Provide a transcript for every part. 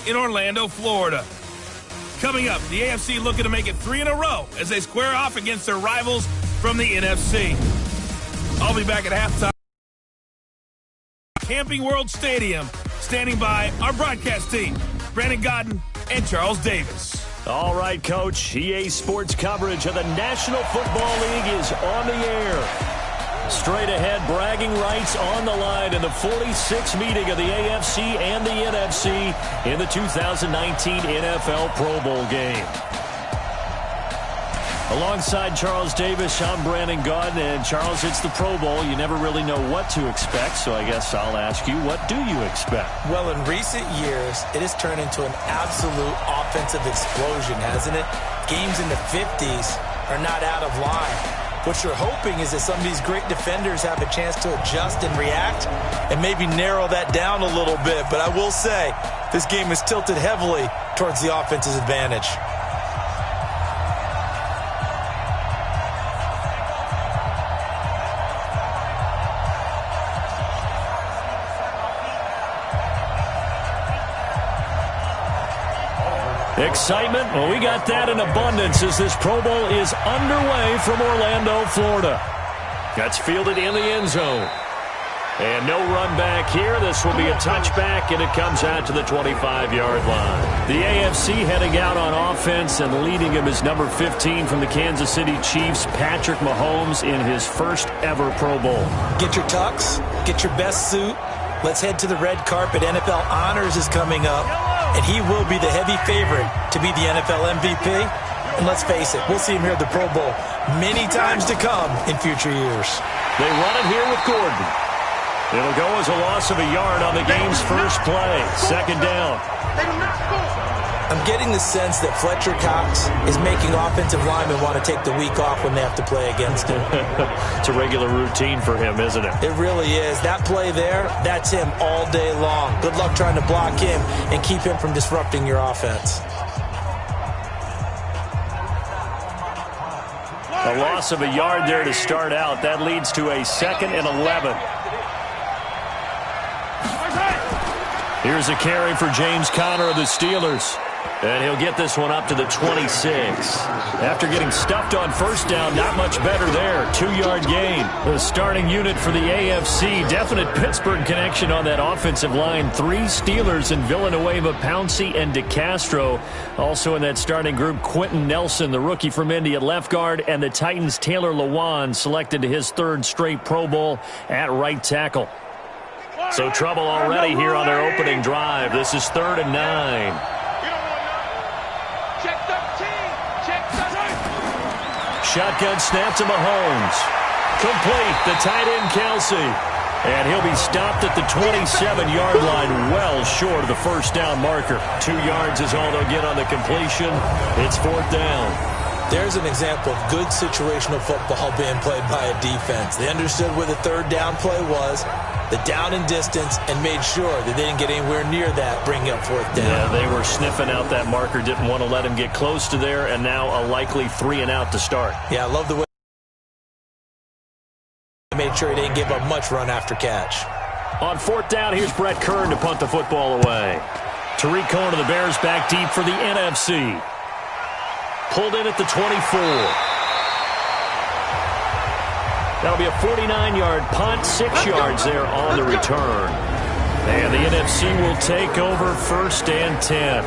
in Orlando, Florida. Coming up, the AFC looking to make it 3 in a row as they square off against their rivals from the NFC. I'll be back at halftime. Camping World Stadium. Standing by our broadcast team, Brandon Godden and Charles Davis. All right, Coach. EA Sports coverage of the National Football League is on the air. Straight ahead, bragging rights on the line in the 46th meeting of the AFC and the NFC in the 2019 NFL Pro Bowl game. Alongside Charles Davis, I'm Brandon Godden. And Charles, it's the Pro Bowl. You never really know what to expect, so I guess I'll ask you, what do you expect? Well, in recent years, it has turned into an absolute offensive explosion, hasn't it? Games in the 50s are not out of line. What you're hoping is that some of these great defenders have a chance to adjust and react and maybe narrow that down a little bit. But I will say, this game is tilted heavily towards the offense's advantage. Excitement? Well, we got that in abundance as this Pro Bowl is underway from Orlando, Florida. That's fielded in the end zone. And no run back here. This will be a touchback, and it comes out to the 25-yard line. The AFC heading out on offense, and leading him is number 15 from the Kansas City Chiefs, Patrick Mahomes, in his first ever Pro Bowl. Get your tux, get your best suit. Let's head to the red carpet. NFL Honors is coming up, and he will be the heavy favorite to be the NFL MVP. And let's face it, we'll see him here at the Pro Bowl many times to come in future years. They run it here with Gordon. It'll go as a loss of a yard on the game's first play. Second down. I'm getting the sense that Fletcher Cox is making offensive linemen want to take the week off when they have to play against him. It's a regular routine for him, isn't it? It really is. That play there, that's him all day long. Good luck trying to block him and keep him from disrupting your offense. A loss of a yard there to start out. That leads to a 2nd and 11. Here's a carry for James Conner of the Steelers. And he'll get this one up to the 26. After getting stuffed on first down, not much better there. 2-yard gain. The starting unit for the AFC. Definite Pittsburgh connection on that offensive line. 3 Steelers in Villanueva, Pouncey, and DeCastro. Also in that starting group, Quentin Nelson, the rookie from Indy at left guard, and the Titans' Taylor Lewan, selected to his 3rd straight Pro Bowl at right tackle. So trouble already here on their opening drive. This is 3rd and 9. Shotgun snap to Mahomes. Complete. The tight end, Kelsey. And he'll be stopped at the 27-yard line, well short of the first down marker. 2 yards is all they'll get on the completion. It's 4th down. There's an example of good situational football being played by a defense. They understood where the 3rd down play was, the down and distance, and made sure that they didn't get anywhere near that, bringing up 4th down. Yeah, they were sniffing out that marker, didn't want to let him get close to there, and now a likely 3 and out to start. Yeah, I love the way they made sure he didn't give up much run after catch. On 4th down, here's Brent Kern to punt the football away. Tariq Cohen of the Bears back deep for the NFC. Pulled in at the 24. That'll be a 49-yard punt, 6 yards there on the return. And the NFC will take over 1st and 10.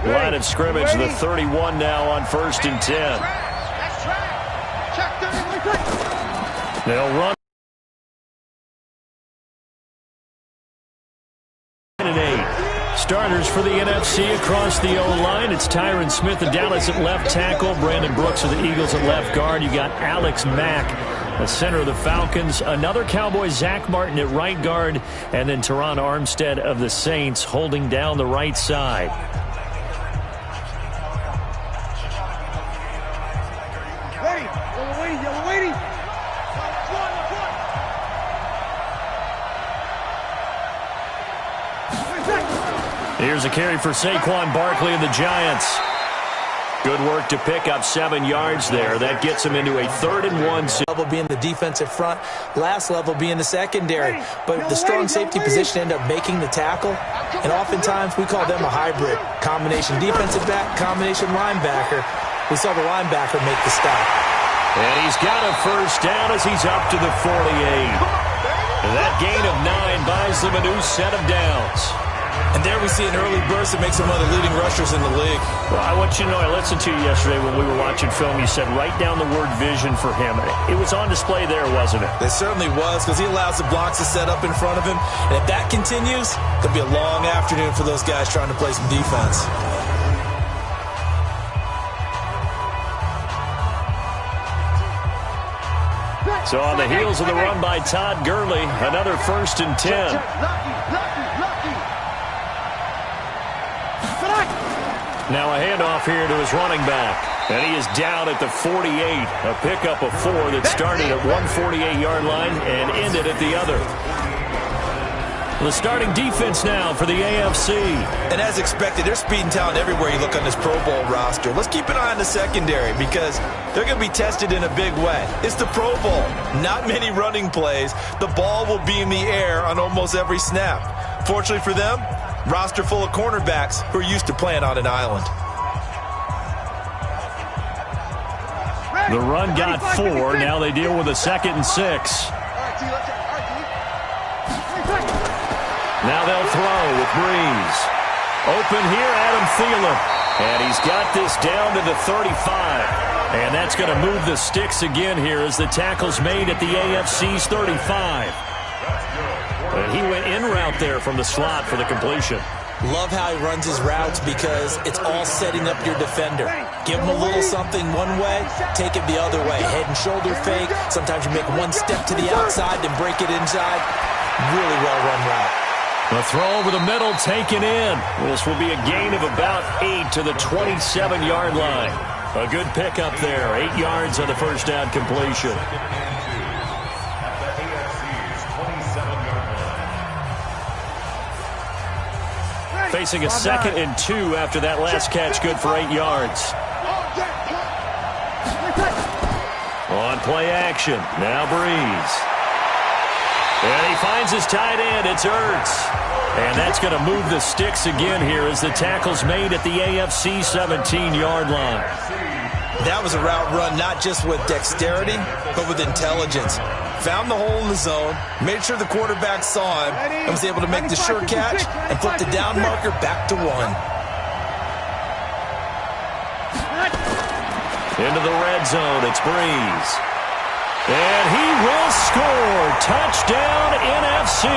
Line of scrimmage, the 31 now on 1st and 10. They'll run. And 8. Starters for the NFC across the O-line. It's Tyron Smith of Dallas at left tackle. Brandon Brooks of the Eagles at left guard. You got Alex Mack, the center of the Falcons. Another Cowboy, Zach Martin at right guard. And then Teron Armstead of the Saints holding down the right side. Here's a carry for Saquon Barkley of the Giants. Good work to pick up 7 yards there. That gets him into a 3rd and 1. Level being the defensive front, last level being the secondary. But the strong safety position end up making the tackle, and oftentimes we call them a hybrid. Combination defensive back, combination linebacker. We saw the linebacker make the stop. And he's got a first down as he's up to the 48. That gain of 9 buys them a new set of downs. And there we see an early burst that makes him one of the leading rushers in the league. Well, I want you to know, I listened to you yesterday when we were watching film. You said write down the word vision for him. It was on display there, wasn't it? It certainly was, because he allows the blocks to set up in front of him. And if that continues, it'll be a long afternoon for those guys trying to play some defense. So on the heels of the run by Todd Gurley, another 1st and 10. Now a handoff here to his running back. And he is down at the 48. A pickup of 4 that started at 148-yard line and ended at the other. The starting defense now for the AFC. And as expected, there's speed and talent everywhere you look on this Pro Bowl roster. Let's keep an eye on the secondary because they're going to be tested in a big way. It's the Pro Bowl. Not many running plays. The ball will be in the air on almost every snap. Fortunately for them, roster full of cornerbacks who are used to playing on an island. The run got 4. Now they deal with a 2nd and 6. Now they'll throw with Breeze. Open here, Adam Thielen. And he's got this down to the 35. And that's going to move the sticks again here as the tackle's made at the AFC's 35. And he went in route there from the slot for the completion. Love how he runs his routes because it's all setting up your defender. Give him a little something one way, take it the other way. Head and shoulder fake. Sometimes you make one step to the outside, then break it inside. Really well-run route. The throw over the middle taken in. This will be a gain of about 8 to the 27-yard line. A good pickup there. 8 yards on the first down completion. Facing a 2nd and 2 after that last catch, good for 8 yards. On play action, now Breeze. And he finds his tight end, it's Ertz. And that's going to move the sticks again here as the tackle's made at the AFC 17-yard line. That was a route run not just with dexterity, but with intelligence. Found the hole in the zone, made sure the quarterback saw him, and was able to make the sure catch and flip the down marker back to 1. Into the red zone, it's Breeze. And he will score. Touchdown, NFC.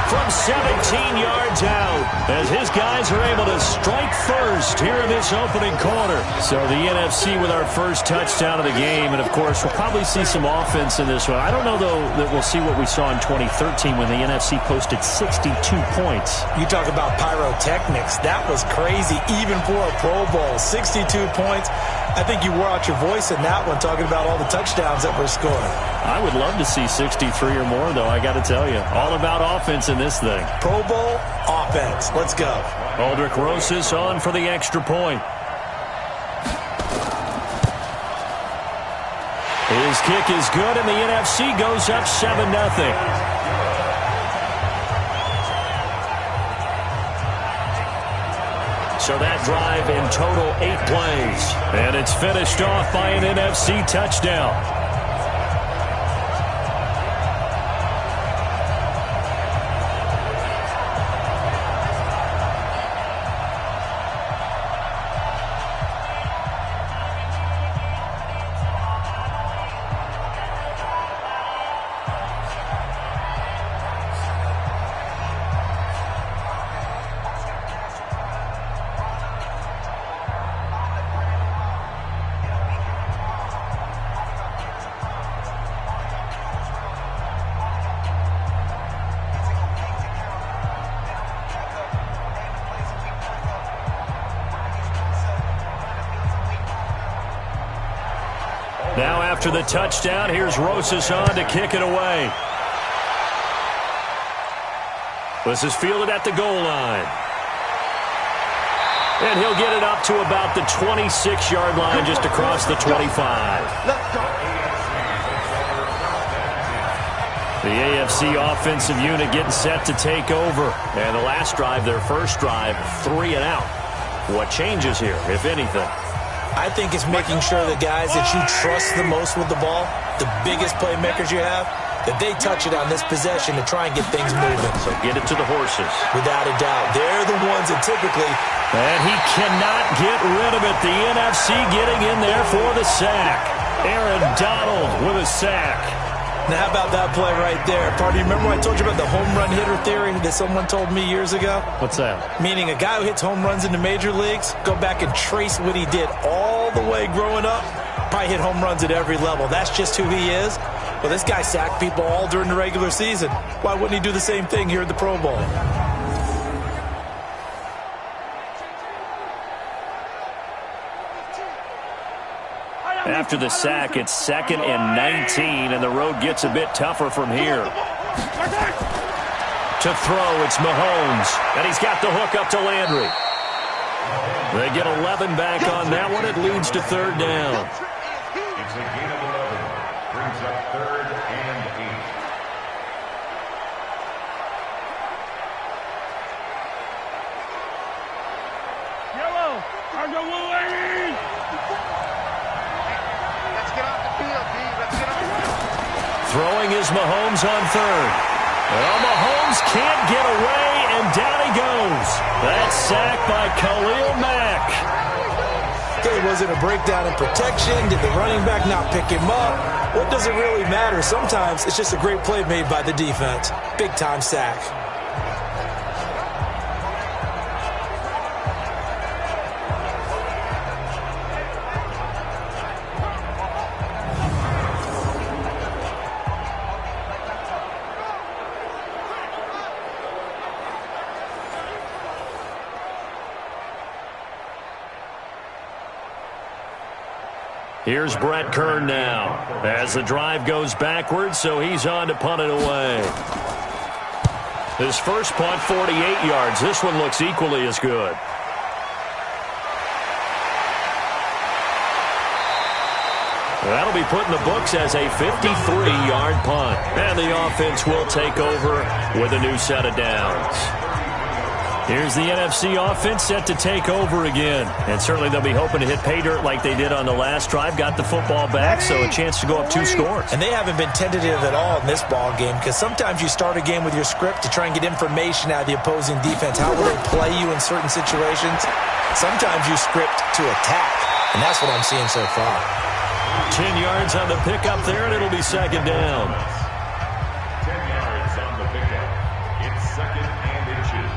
From 17 yards out, as his guys are able to strike first here in this opening quarter. So the NFC with our first touchdown of the game, and of course we'll probably see some offense in this one. I don't know, though, that we'll see what we saw in 2013 when the NFC posted 62 points. You talk about pyrotechnics. That was crazy, even for a Pro Bowl. 62 points. I think you wore out your voice in that one, talking about all the touchdowns that were scored. I would love to see 63 or more, though, I got to tell you. All about offense in this thing. Pro Bowl offense. Let's go. Aldrich Rosas on for the extra point. His kick is good, and the NFC goes up 7-0. So that drive in total 8 plays. And it's finished off by an NFC touchdown. Now after the touchdown, here's Rosas on to kick it away. This is fielded at the goal line. And he'll get it up to about the 26-yard line, just across the 25. The AFC offensive unit getting set to take over. And the last drive, their first drive, 3 and out. What changes here, if anything? I think it's making sure the guys that you trust the most with the ball, the biggest playmakers you have, that they touch it on this possession to try and get things moving. So get it to the horses. Without a doubt. They're the ones that typically... And he cannot get rid of it. The NFC getting in there for the sack. Aaron Donald with a sack. Now, how about that play right there? Party, remember when I told you about the home run hitter theory that someone told me years ago? What's that? Meaning a guy who hits home runs in the major leagues, go back and trace what he did all the way growing up, probably hit home runs at every level. That's just who he is. Well, this guy sacked people all during the regular season. Why wouldn't he do the same thing here at the Pro Bowl? After the sack, it's 2nd and 19, and the road gets a bit tougher from here. To throw, it's Mahomes, and he's got the hook up to Landry. They get 11 back on that one. It leads to 3rd down. It's a gain of 11. Brings up 3rd and 8. Yellow, are the ladies? Let's get off the field, D. Let's get off the field. Throwing is Mahomes on 3rd. Well, Mahomes can't get away, and down he goes. That's sacked by Khalil Mack. Okay, was it a breakdown in protection? Did the running back not pick him up? What does it really matter? Sometimes it's just a great play made by the defense. Big-time sack. Here's Brent Kern now as the drive goes backwards, so he's on to punt it away. His first punt, 48 yards. This one looks equally as good. That'll be put in the books as a 53-yard punt. And the offense will take over with a new set of downs. Here's the NFC offense set to take over again. And certainly they'll be hoping to hit pay dirt like they did on the last drive. Got the football back, so a chance to go up 2 scores. And they haven't been tentative at all in this ball game, because sometimes you start a game with your script to try and get information out of the opposing defense. How will they play you in certain situations? Sometimes you script to attack, and that's what I'm seeing so far. 10 yards on the pickup there, and it'll be 2nd down. 10 yards on the pickup. It's 2nd and inches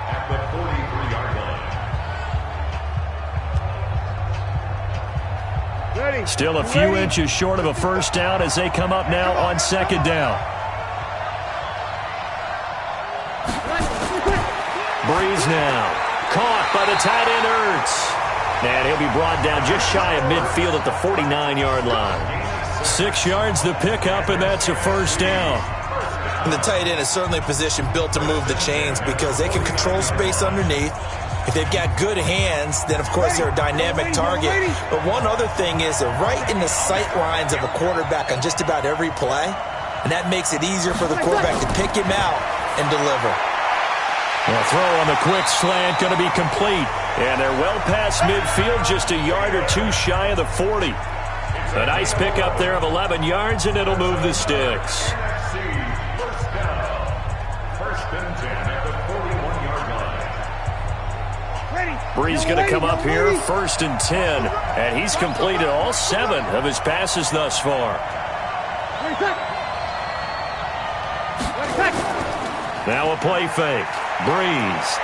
at the 43-yard line. Ready. Still a few inches short of a first down as they come up now on 2nd down. Breeze now. Caught by the tight end Ertz. And he'll be brought down just shy of midfield at the 49-yard line. 6 yards the pickup, and that's a first down. And the tight end is certainly a position built to move the chains because they can control space underneath. If they've got good hands, then, of course, they're a dynamic target. But one other thing is they're right in the sight lines of a quarterback on just about every play, and that makes it easier for the quarterback to pick him out and deliver. The throw on the quick slant going to be complete. And they're well past midfield, just a yard or 2 shy of the 40. A nice pickup there of 11 yards, and it'll move the sticks. First down. 1st and 10 at the 41-yard line. Breeze going to come up here, 1st and 10. And he's completed all 7 of his passes thus far. Now a play fake. Breeze.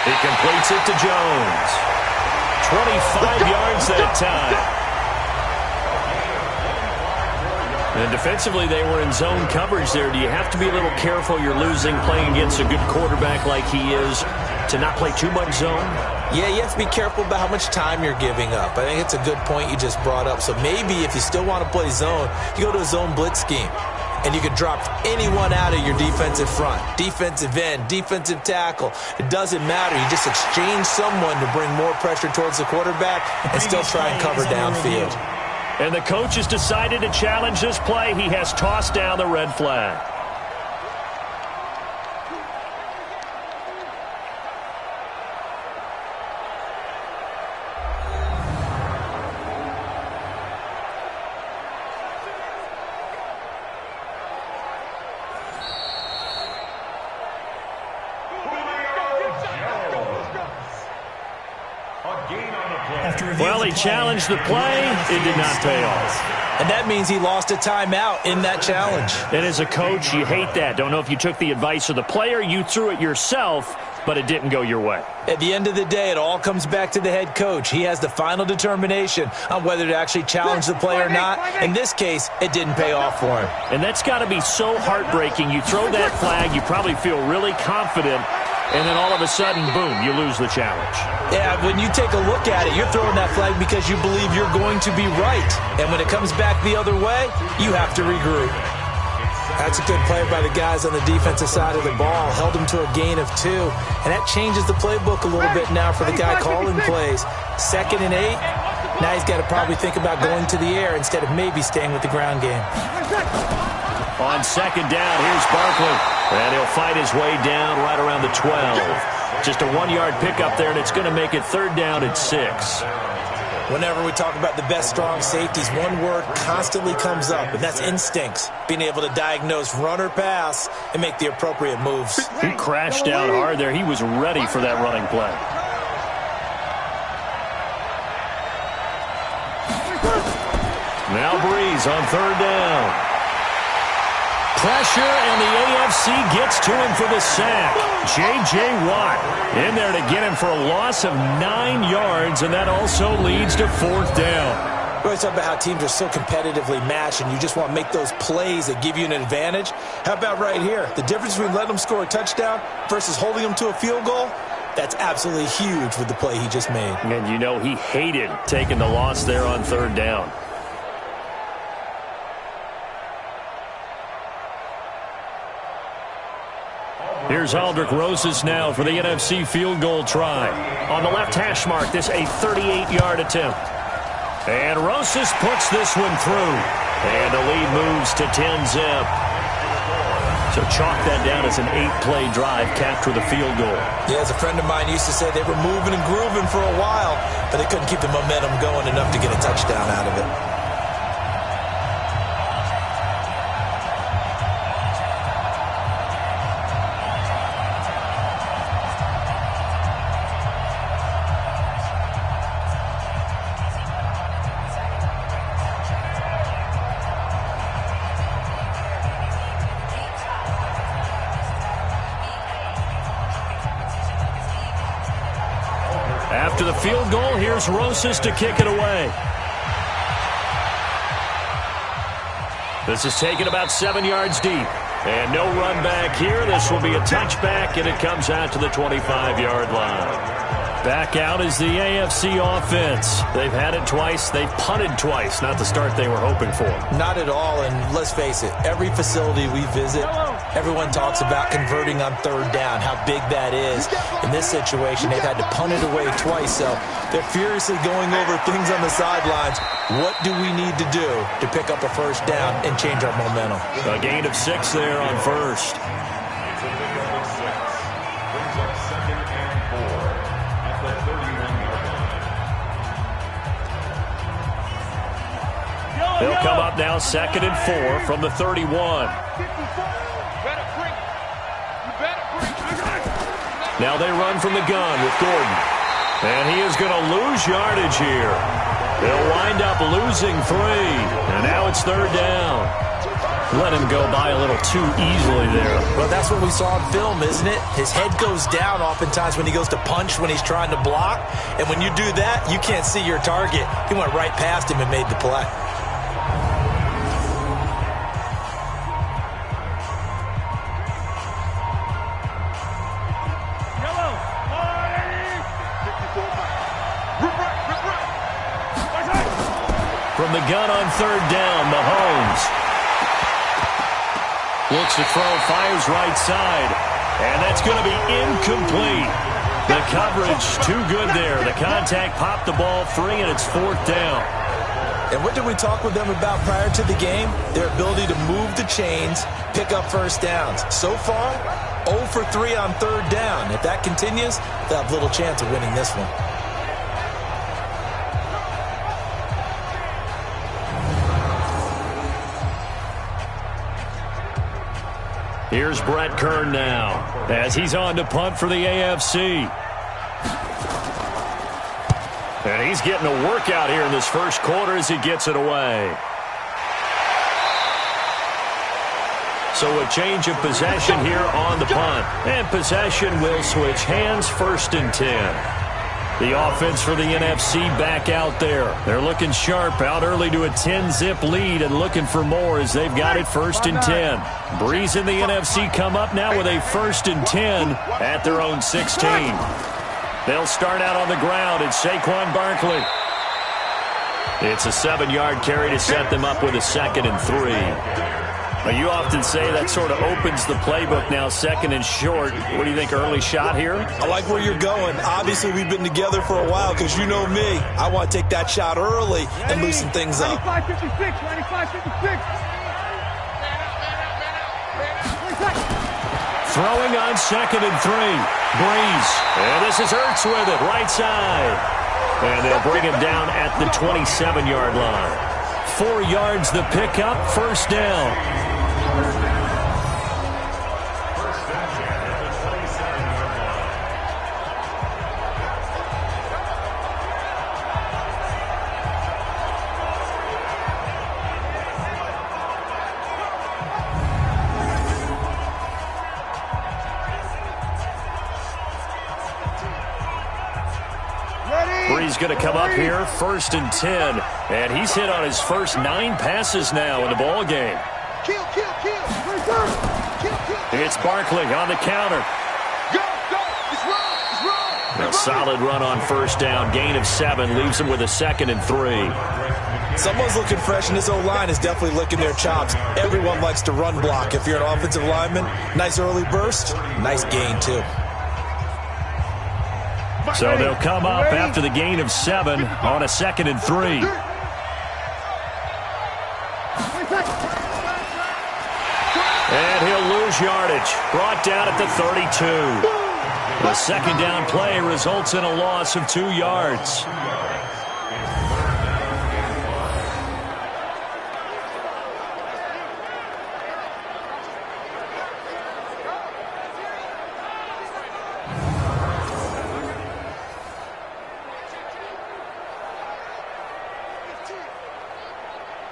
He completes it to Jones. 25 yards that time. And defensively, they were in zone coverage there. Do you have to be a little careful? You're losing playing against a good quarterback like he is to not play too much zone? Yeah, you have to be careful about how much time you're giving up. I think it's a good point you just brought up. So maybe if you still want to play zone, you go to a zone blitz scheme. and you can drop anyone out of your defensive front. Defensive end, defensive tackle. It doesn't matter. You just exchange someone to bring more pressure towards the quarterback and still try and cover downfield. And the coach has decided to challenge this play. He has tossed down the red flag. Well, he challenged the play. It did not pay off. And that means he lost a timeout in that challenge. And as a coach, you hate that. Don't know if you took the advice of the player, you threw it yourself, but it didn't go your way. At the end of the day, it all comes back to the head coach. He has the final determination on whether to actually challenge the play or not. In this case, it didn't pay off for him. And that's got to be so heartbreaking. You throw that flag, you probably feel really confident, and then all of a sudden, boom, you lose the challenge. Yeah, when you take a look at it, you're throwing that flag because you believe you're going to be right. And when it comes back the other way, you have to regroup. That's a good play by the guys on the defensive side of the ball. Held him to a gain of 2. And that changes the playbook a little bit now for the guy calling plays. 2nd and 8. Now he's got to probably think about going to the air instead of maybe staying with the ground game. On 2nd down, here's Barkley. And he'll fight his way down right around the 12. Just a 1-yard pickup there, and it's going to make it 3rd down at 6. Whenever we talk about the best strong safeties, one word constantly comes up, and that's instincts. Being able to diagnose run or pass and make the appropriate moves. He crashed down hard there. He was ready for that running play. Now Breeze on 3rd down. Pressure, and the AFC gets to him for the sack. J.J. Watt in there to get him for a loss of 9 yards, and that also leads to 4th down. We always talk about how teams are so competitively matched, and you just want to make those plays that give you an advantage. How about right here? The difference between letting them score a touchdown versus holding them to a field goal, that's absolutely huge with the play he just made. And you know he hated taking the loss there on 3rd down. Here's Aldrick Rosas now for the NFC field goal try. On the left hash mark, this a 38-yard attempt. And Rosas puts this one through. And the lead moves to 10-zip. So chalk that down as an 8-play drive, capture the field goal. Yeah, as a friend of mine used to say, they were moving and grooving for a while, but they couldn't keep the momentum going enough to get a touchdown out of it. After the field goal, here's Rosas to kick it away. This is taken about 7 yards deep. And no run back here. This will be a touchback, and it comes out to the 25-yard line. Back out is the AFC offense. They've had it twice. They've punted twice. Not the start they were hoping for. Not at all, and let's face it, every facility we visit, everyone talks about converting on 3rd down, how big that is. In this situation, they've had to punt it away twice, so they're furiously going over things on the sidelines. What do we need to do to pick up a 1st down and change our momentum? A gain of 6 there on 1st. They'll come up now 2nd and 4 from the 31. Now they run from the gun with Gordon. And he is going to lose yardage here. They'll wind up losing 3. And now it's 3rd down. Let him go by a little too easily there. Well, that's what we saw in film, isn't it? His head goes down oftentimes when he goes to punch, when he's trying to block. And when you do that, you can't see your target. He went right past him and made the play. From the gun on 3rd down, Mahomes. Looks to throw, fires right side. And that's going to be incomplete. The coverage too good there. The contact popped the ball free, and it's 4th down. And what did we talk with them about prior to the game? Their ability to move the chains, pick up first downs. So far, 0 for 3 on 3rd down. If that continues, they'll have little chance of winning this one. Here's Brent Kern now as he's on to punt for the AFC. And he's getting a workout here in this first quarter as he gets it away. So a change of possession here on the punt. And possession will switch hands, 1st and 10. The offense for the NFC back out there. They're looking sharp, out early to a 10-zip lead and looking for more as they've got it 1st and 10. Breeze in the NFC come up now with a 1st and 10 at their own 16. They'll start out on the ground. It's Saquon Barkley. It's a 7-yard carry to set them up with a 2nd and 3. Well, you often say that sort of opens the playbook now, 2nd and short. What do you think, early shot here? I like where you're going. Obviously, we've been together for a while because you know me. I want to take that shot early and loosen things up. 95-56, 95-56. Throwing on 2nd and 3. Breeze. And this is Ertz with it, right side. And they'll bring him down at the 27-yard line. 4 yards the pickup, 1st down. Breeze going to come up here, 1st and 10. And he's hit on his first 9 passes now in the ball game. Kill. It's Barkley on the counter. Go. It's wrong. A solid run on 1st down. Gain of 7 leaves him with a 2nd and 3. Someone's looking fresh, and this O-line is definitely licking their chops. Everyone likes to run block. If you're an offensive lineman, nice early burst, nice gain too. So they'll come up after the gain of 7 on a 2nd and 3. And he'll lose yardage. Brought down at the 32. The 2nd down play results in a loss of 2 yards.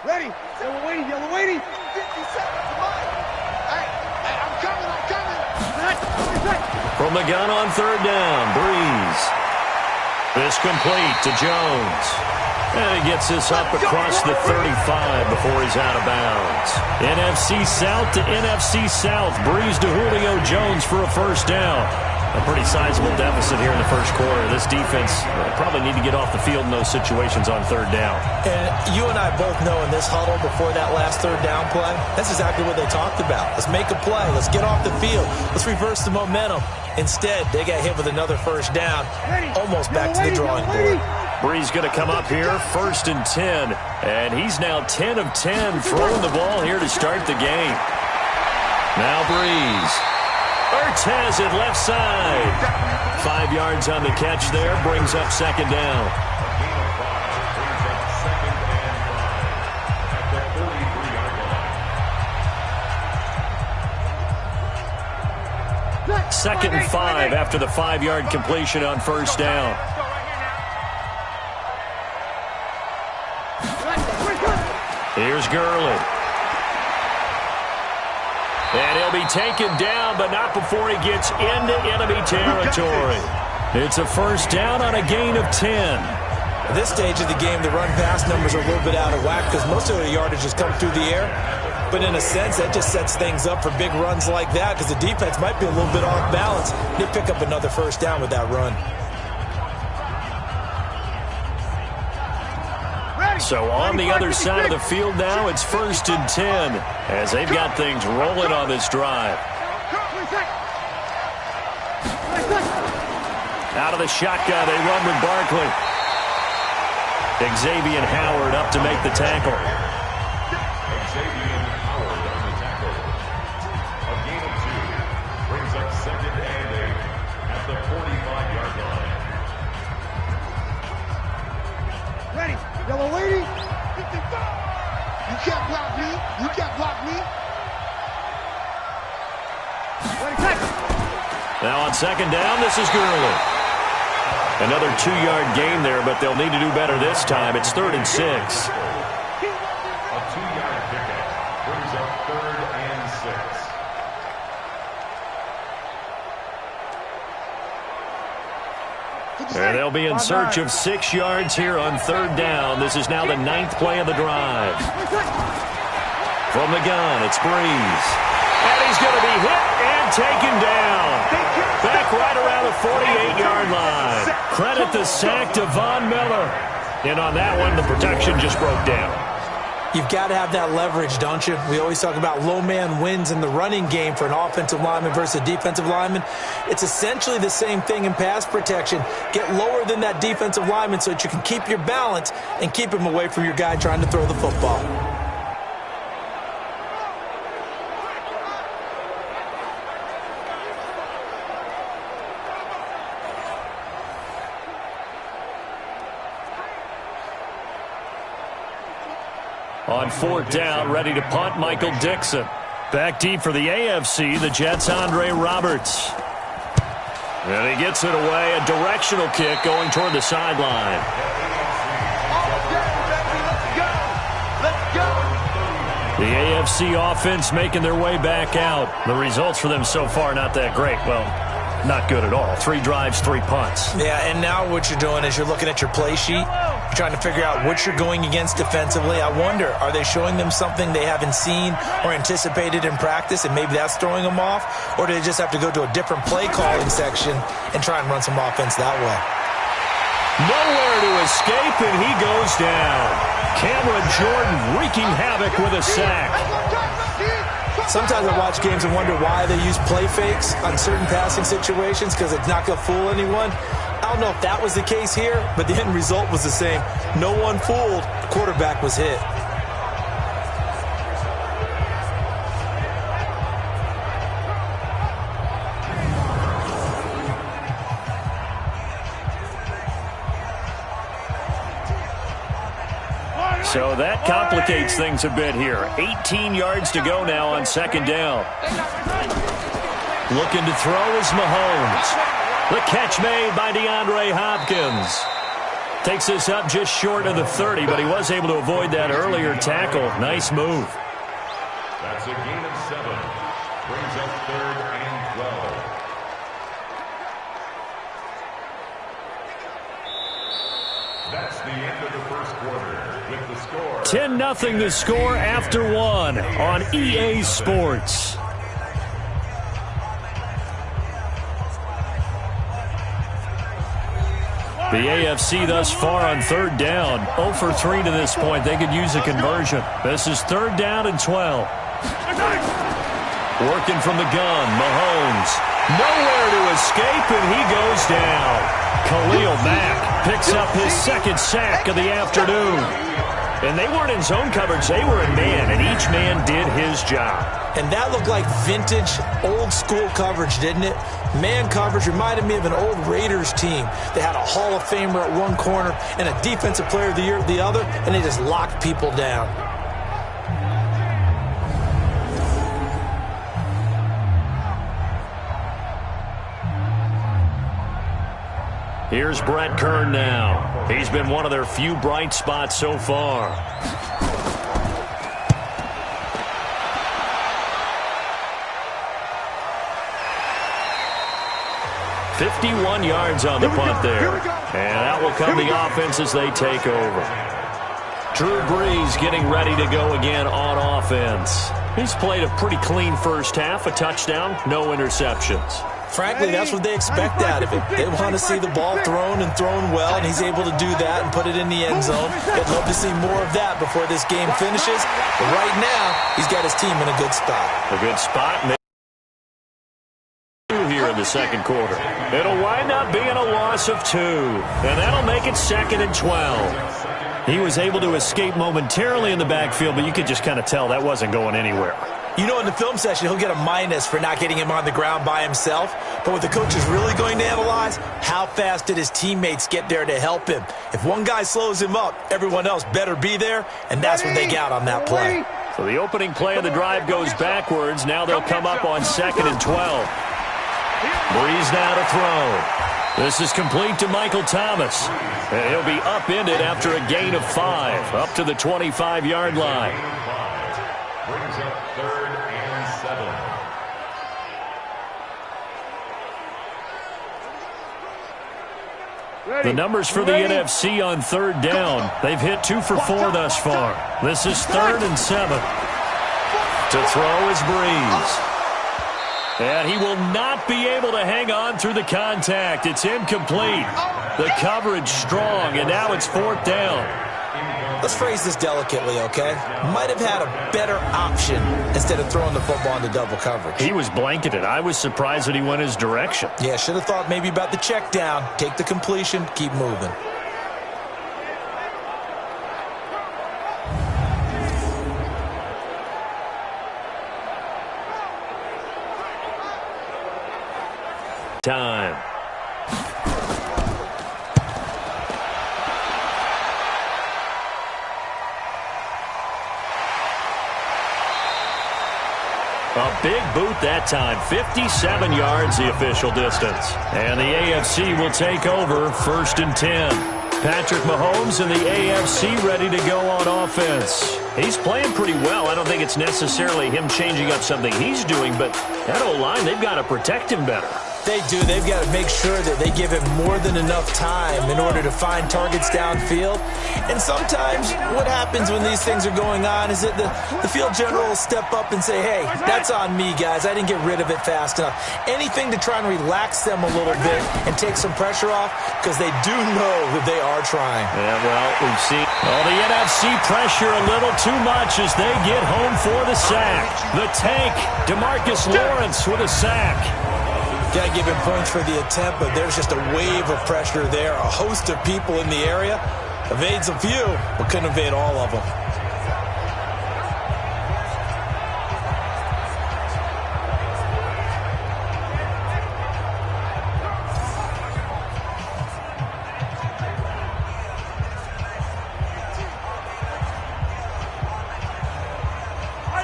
Ready. Yellow waiting. 50 seconds. Hey, I'm coming. From the gun on 3rd down, Breeze. This complete to Jones. And he gets this up across the 35 before he's out of bounds. NFC South to NFC South. Breeze to Julio Jones for a 1st down. A pretty sizable deficit here in the first quarter. This defense probably need to get off the field in those situations on 3rd down. And you and I both know in this huddle before that last 3rd down play, that's exactly what they talked about. Let's make a play. Let's get off the field. Let's reverse the momentum. Instead, they got hit with another 1st down, almost back to the drawing board. Breeze going to come up here, 1st and 10. And he's now 10 of 10 throwing the ball here to start the game. Now Breeze. Ertz has it left side. 5 yards on the catch there, brings up 2nd down. Second and 5 after the 5-yard completion on 1st down. Here's Gurley. And he'll be taken down, but not before he gets into enemy territory. It's a 1st down on a gain of 10. At this stage of the game, the run-pass numbers are a little bit out of whack because most of the yardage has come through the air. But in a sense, that just sets things up for big runs like that because the defense might be a little bit off balance. They pick up another 1st down with that run. So on the other side of the field now, it's 1st and 10. as they've got things rolling on this drive. Out of the shotgun, they run with Barkley. Xavier Howard up to make the tackle. Xavier Howard on the tackle. A gain of 2 brings up 2nd and 8 at the 45-yard line. Ready. Yellow lady. 55. You can't block me. You can't block me. Ready, tackle. Now on 2nd down, this is Gurley. Another 2-yard gain there, but they'll need to do better this time. It's 3rd and 6. A 2-yard pickup brings up 3rd and 6. And they'll be in search of 6 yards here on 3rd down. This is now the 9th play of the drive. From the gun, it's Breeze. And he's going to be hit and taken down. Back right around the 48-yard line. Credit the sack to Von Miller. And on that one, the protection just broke down. You've got to have that leverage, don't you? We always talk about low man wins in the running game for an offensive lineman versus a defensive lineman. It's essentially the same thing in pass protection. Get lower than that defensive lineman so that you can keep your balance and keep him away from your guy trying to throw the football. On 4th down, ready to punt, Michael Dixon. Back deep for the AFC, the Jets' Andre Roberts. And he gets it away, a directional kick going toward the sideline. The AFC offense making their way back out. The results for them so far not that great. Well, not good at all. 3 drives, 3 punts. Yeah, and now what you're doing is you're looking at your play sheet. You're trying to figure out what you're going against defensively. I wonder, are they showing them something they haven't seen or anticipated in practice, and maybe that's throwing them off? Or do they just have to go to a different play calling section and try and run some offense that way? Nowhere to escape, and he goes down. Cameron Jordan wreaking havoc with a sack. Sometimes I watch games and wonder why they use play fakes on certain passing situations, because it's not going to fool anyone. I don't know if that was the case here, but the end result was the same. No one fooled. The quarterback was hit. So that complicates things a bit here. 18 yards to go now on 2nd down. Looking to throw is Mahomes. The catch made by Deandre Hopkins. Takes this up just short of the 30, but he was able to avoid that earlier tackle. Nice move. That's a gain of 7. Brings up 3rd and 12. That's the end of the first quarter with the score. 10-0 the score after 1 on EA Sports. The AFC thus far on 3rd down. 0 for 3 to this point. They could use a conversion. This is 3rd down and 12. Working from the gun, Mahomes. Nowhere to escape, and he goes down. Khalil Mack picks up his 2nd sack of the afternoon. And they weren't in zone coverage. They were in man, and each man did his job. And that looked like vintage, old-school coverage, didn't it? Man coverage reminded me of an old Raiders team. They had a Hall of Famer at one corner and a Defensive Player of the Year at the other, and they just locked people down. Here's Brent Kern now. He's been one of their few bright spots so far. $51 yards on the punt there. And out will come the offense as they take over. Drew Brees getting ready to go again on offense. He's played a pretty clean first half, a touchdown, no interceptions. Frankly, that's what they expect out of him. They want to see the ball thrown and thrown well, and he's able to do that and put it in the end zone. They'd love to see more of that before this game finishes. But right now, he's got his team in a good spot. A good spot. Here in the second quarter. It'll wind up being a loss of 2, and that'll make it 2nd and 12. He was able to escape momentarily in the backfield, but you could just kind of tell that wasn't going anywhere. You know, in the film session, he'll get a minus for not getting him on the ground by himself. But what the coach is really going to analyze, how fast did his teammates get there to help him? If one guy slows him up, everyone else better be there, and that's what they got on that play. So the opening play of the drive goes backwards. Now they'll come up on 2nd and 12. Breeze now to throw. This is complete to Michael Thomas. And he'll be upended after a gain of 5, up to the 25-yard line. Brings up 3rd and 7. The numbers for the NFC on 3rd down. They've hit 2 for 4 thus far. This is 3rd and 7. To throw is Breeze. And he will not be able to hang on through the contact. It's incomplete. The coverage strong, and now it's 4th down. Let's phrase this delicately, okay? Might have had a better option instead of throwing the football into double coverage. He was blanketed. I was surprised that he went his direction. Yeah, should have thought maybe about the check down. Take the completion, keep moving. Time. A big boot that time. 57 yards the official distance. And the AFC will take over 1st and 10. Patrick Mahomes and the AFC ready to go on offense. He's playing pretty well. I don't think it's necessarily him changing up something he's doing, but that O-line, they've got to protect him better. They do. They've got to make sure that they give him more than enough time in order to find targets downfield. And sometimes what happens when these things are going on is that the field general will step up and say, hey, that's on me, guys. I didn't get rid of it fast enough. Anything to try and relax them a little bit and take some pressure off because they do know that they are trying. Yeah, well, we've seen the NFC pressure a little too much as they get home for the sack. The tank, DeMarcus Lawrence with a sack. Got to give him points for the attempt, but there's just a wave of pressure there. A host of people in the area. Evades a few, but couldn't evade all of them.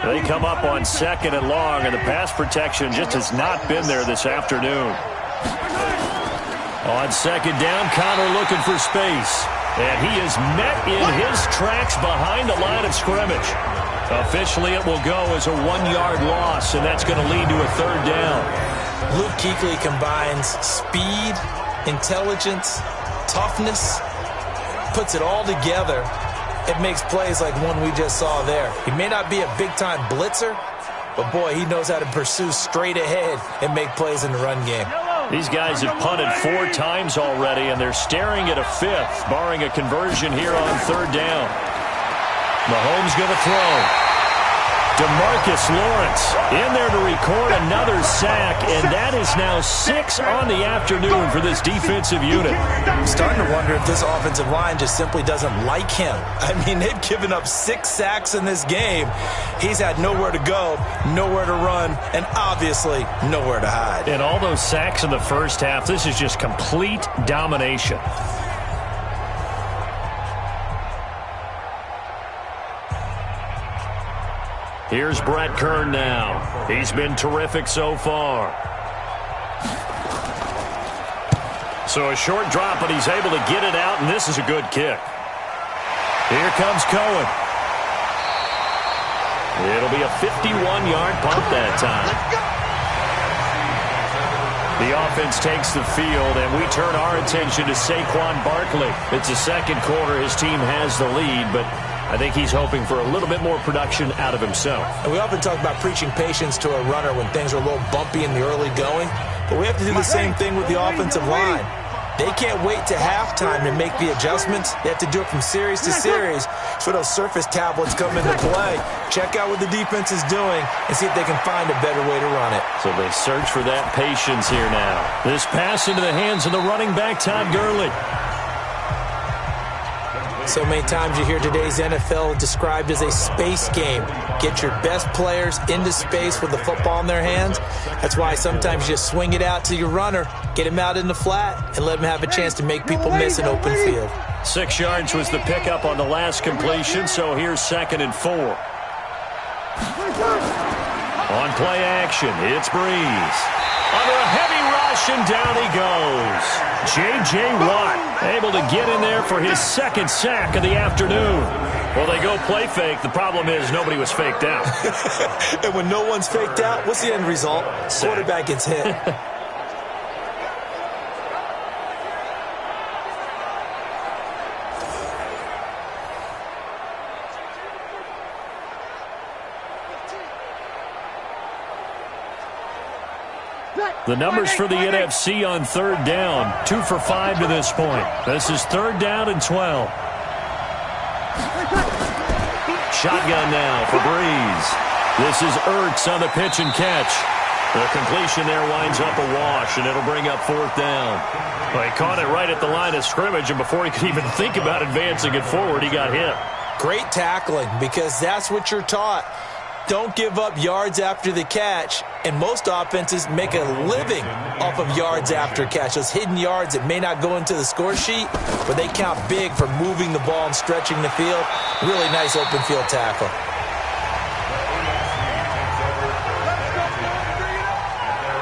They come up on 2nd and long, and the pass protection just has not been there this afternoon. On 2nd down, Connor looking for space. And he is met in his tracks behind the line of scrimmage. Officially, it will go as a 1-yard loss, and that's going to lead to a 3rd down. Luke Kuechly combines speed, intelligence, toughness, puts it all together. It makes plays like one we just saw there. He may not be a big-time blitzer, but, boy, he knows how to pursue straight ahead and make plays in the run game. These guys have punted 4 times already, and they're staring at a 5th, barring a conversion here on 3rd down. Mahomes going to throw. DeMarcus Lawrence in there to record another sack, and that is now 6 on the afternoon for this defensive unit. I'm starting to wonder if this offensive line just simply doesn't like him. I mean, they've given up 6 sacks in this game. He's had nowhere to go, nowhere to run, and obviously nowhere to hide. And all those sacks in the first half, this is just complete domination. Here's Brent Kern now. He's been terrific so far. So a short drop, but he's able to get it out, and this is a good kick. Here comes Cohen. It'll be a 51-yard punt that time. The offense takes the field, and we turn our attention to Saquon Barkley. It's the second quarter. His team has the lead, but I think he's hoping for a little bit more production out of himself. And we often talk about preaching patience to a runner when things are a little bumpy in the early going, but we have to do the same thing with the offensive line. They can't wait to halftime to make the adjustments. They have to do it from series to series. So those surface tablets come into play. Check out what the defense is doing and see if they can find a better way to run it. So they search for that patience here now. This pass into the hands of the running back, Todd Gurley. So many times you hear today's NFL described as a space game. Get your best players into space with the football in their hands. That's why sometimes you just swing it out to your runner, get him out in the flat, and let him have a chance to make people miss an open field. 6 yards was the pickup on the last completion, so here's 2nd and 4. On play action, it's Breeze. Under a heavy rush, and down he goes. J.J. Watt able to get in there for his 2nd sack of the afternoon. Well, they go play fake. The problem is nobody was faked out. And when no one's faked out, what's the end result? Sack. Quarterback gets hit. The numbers for the NFC on 3rd down, 2 for 5 to this point. This is 3rd down and 12. Shotgun now for Breeze. This is Ertz on the pitch and catch. The completion there winds up a wash, and it'll bring up 4th down. Well, he caught it right at the line of scrimmage, and before he could even think about advancing it forward, he got hit. Great tackling, because that's what you're taught. Don't give up yards after the catch, and most offenses make a living off of yards after catch. Those hidden yards that may not go into the score sheet, but they count big for moving the ball and stretching the field. Really nice open field tackle.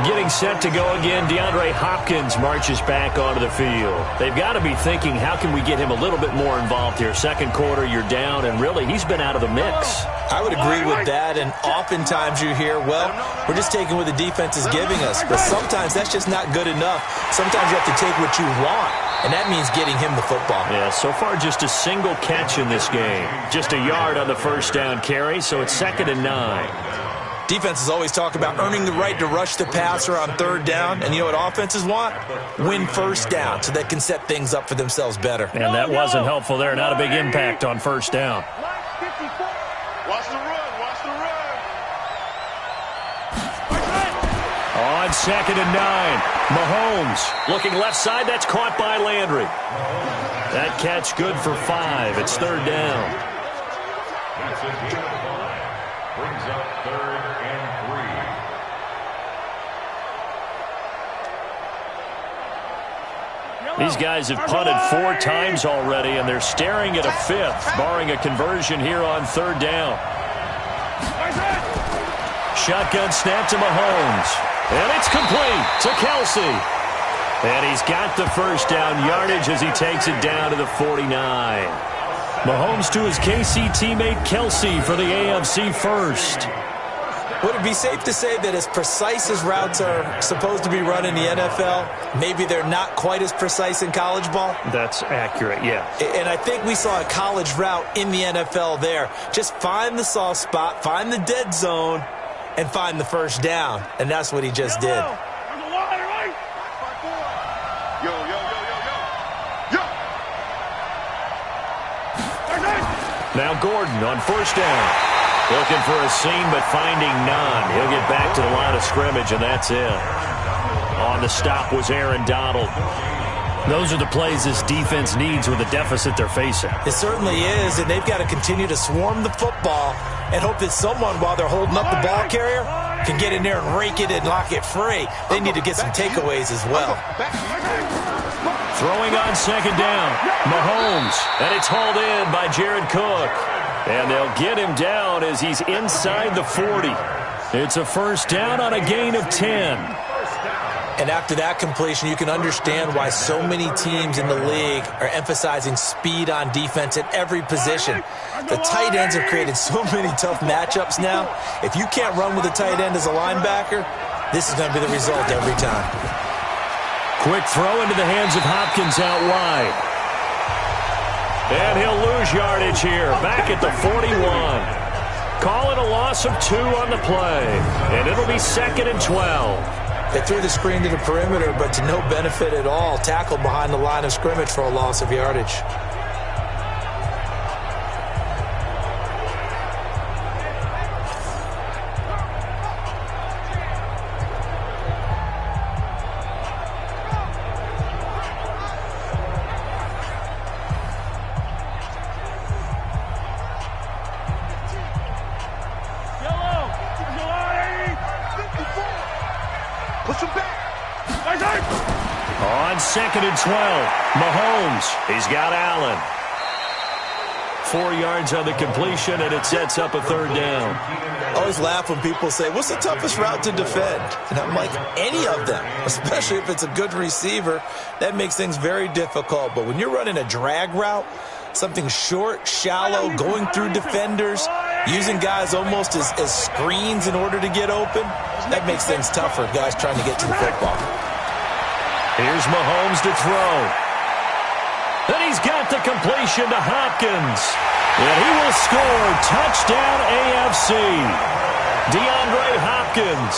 Getting set to go again, Deandre Hopkins marches back onto the field. They've got to be thinking, how can we get him a little bit more involved here? 2nd quarter, you're down, and really, he's been out of the mix. I would agree with that, and oftentimes you hear, well, we're just taking what the defense is giving us, but sometimes that's just not good enough. Sometimes you have to take what you want, and that means getting him the football. Yeah, so far just a single catch in this game. Just a yard on the 1st down carry, so it's 2nd and 9. Defenses always talk about earning the right to rush the passer on 3rd down, and you know what offenses want? Win 1st down so they can set things up for themselves better. And that wasn't helpful there. Not a big impact on 1st down. Watch the run. Watch the run. On 2nd and 9, Mahomes looking left side. That's caught by Landry. That catch good for 5. It's 3rd down. Brings up 3rd and 3. These guys have punted 4 times already, and they're staring at a 5th, barring a conversion here on 3rd down. Shotgun snap to Mahomes. And it's complete to Kelsey. And he's got the 1st down yardage as he takes it down to the 49. Mahomes to his KC teammate Kelsey for the AFC first. Would it be safe to say that as precise as routes are supposed to be run in the NFL, maybe they're not quite as precise in college ball? That's accurate, yeah. And I think we saw a college route in the NFL there. Just find the soft spot, find the dead zone, and find the 1st down. And that's what he just did. Now Gordon on 1st down. Looking for a seam, but finding none. He'll get back to the line of scrimmage, and that's it. On the stop was Aaron Donald. Those are the plays this defense needs with the deficit they're facing. It certainly is, and they've got to continue to swarm the football and hope that someone, while they're holding up the ball carrier, can get in there and rake it and lock it free. They need to get some takeaways as well. Throwing on 2nd down, Mahomes, and it's hauled in by Jared Cook. And they'll get him down as he's inside the 40. It's a 1st down on a gain of 10. And after that completion, you can understand why so many teams in the league are emphasizing speed on defense at every position. The tight ends have created so many tough matchups now. If you can't run with a tight end as a linebacker, this is going to be the result every time. Quick throw into the hands of Hopkins out wide. And he'll lose yardage here, back at the 41. Call it a loss of 2 on the play. And it'll be 2nd and 12. They threw the screen to the perimeter, but to no benefit at all. Tackled behind the line of scrimmage for a loss of yardage. On 2nd and 12, Mahomes. He's got Allen. 4 yards on the completion, and it sets up a 3rd down. I always laugh when people say, what's the toughest route to defend? And I'm like, any of them, especially if it's a good receiver. That makes things very difficult. But when you're running a drag route, something short, shallow, going through defenders, using guys almost as screens in order to get open, that makes things tougher, guys trying to get to the football. Here's Mahomes to throw. And he's got the completion to Hopkins. And he will score. Touchdown AFC. Deandre Hopkins,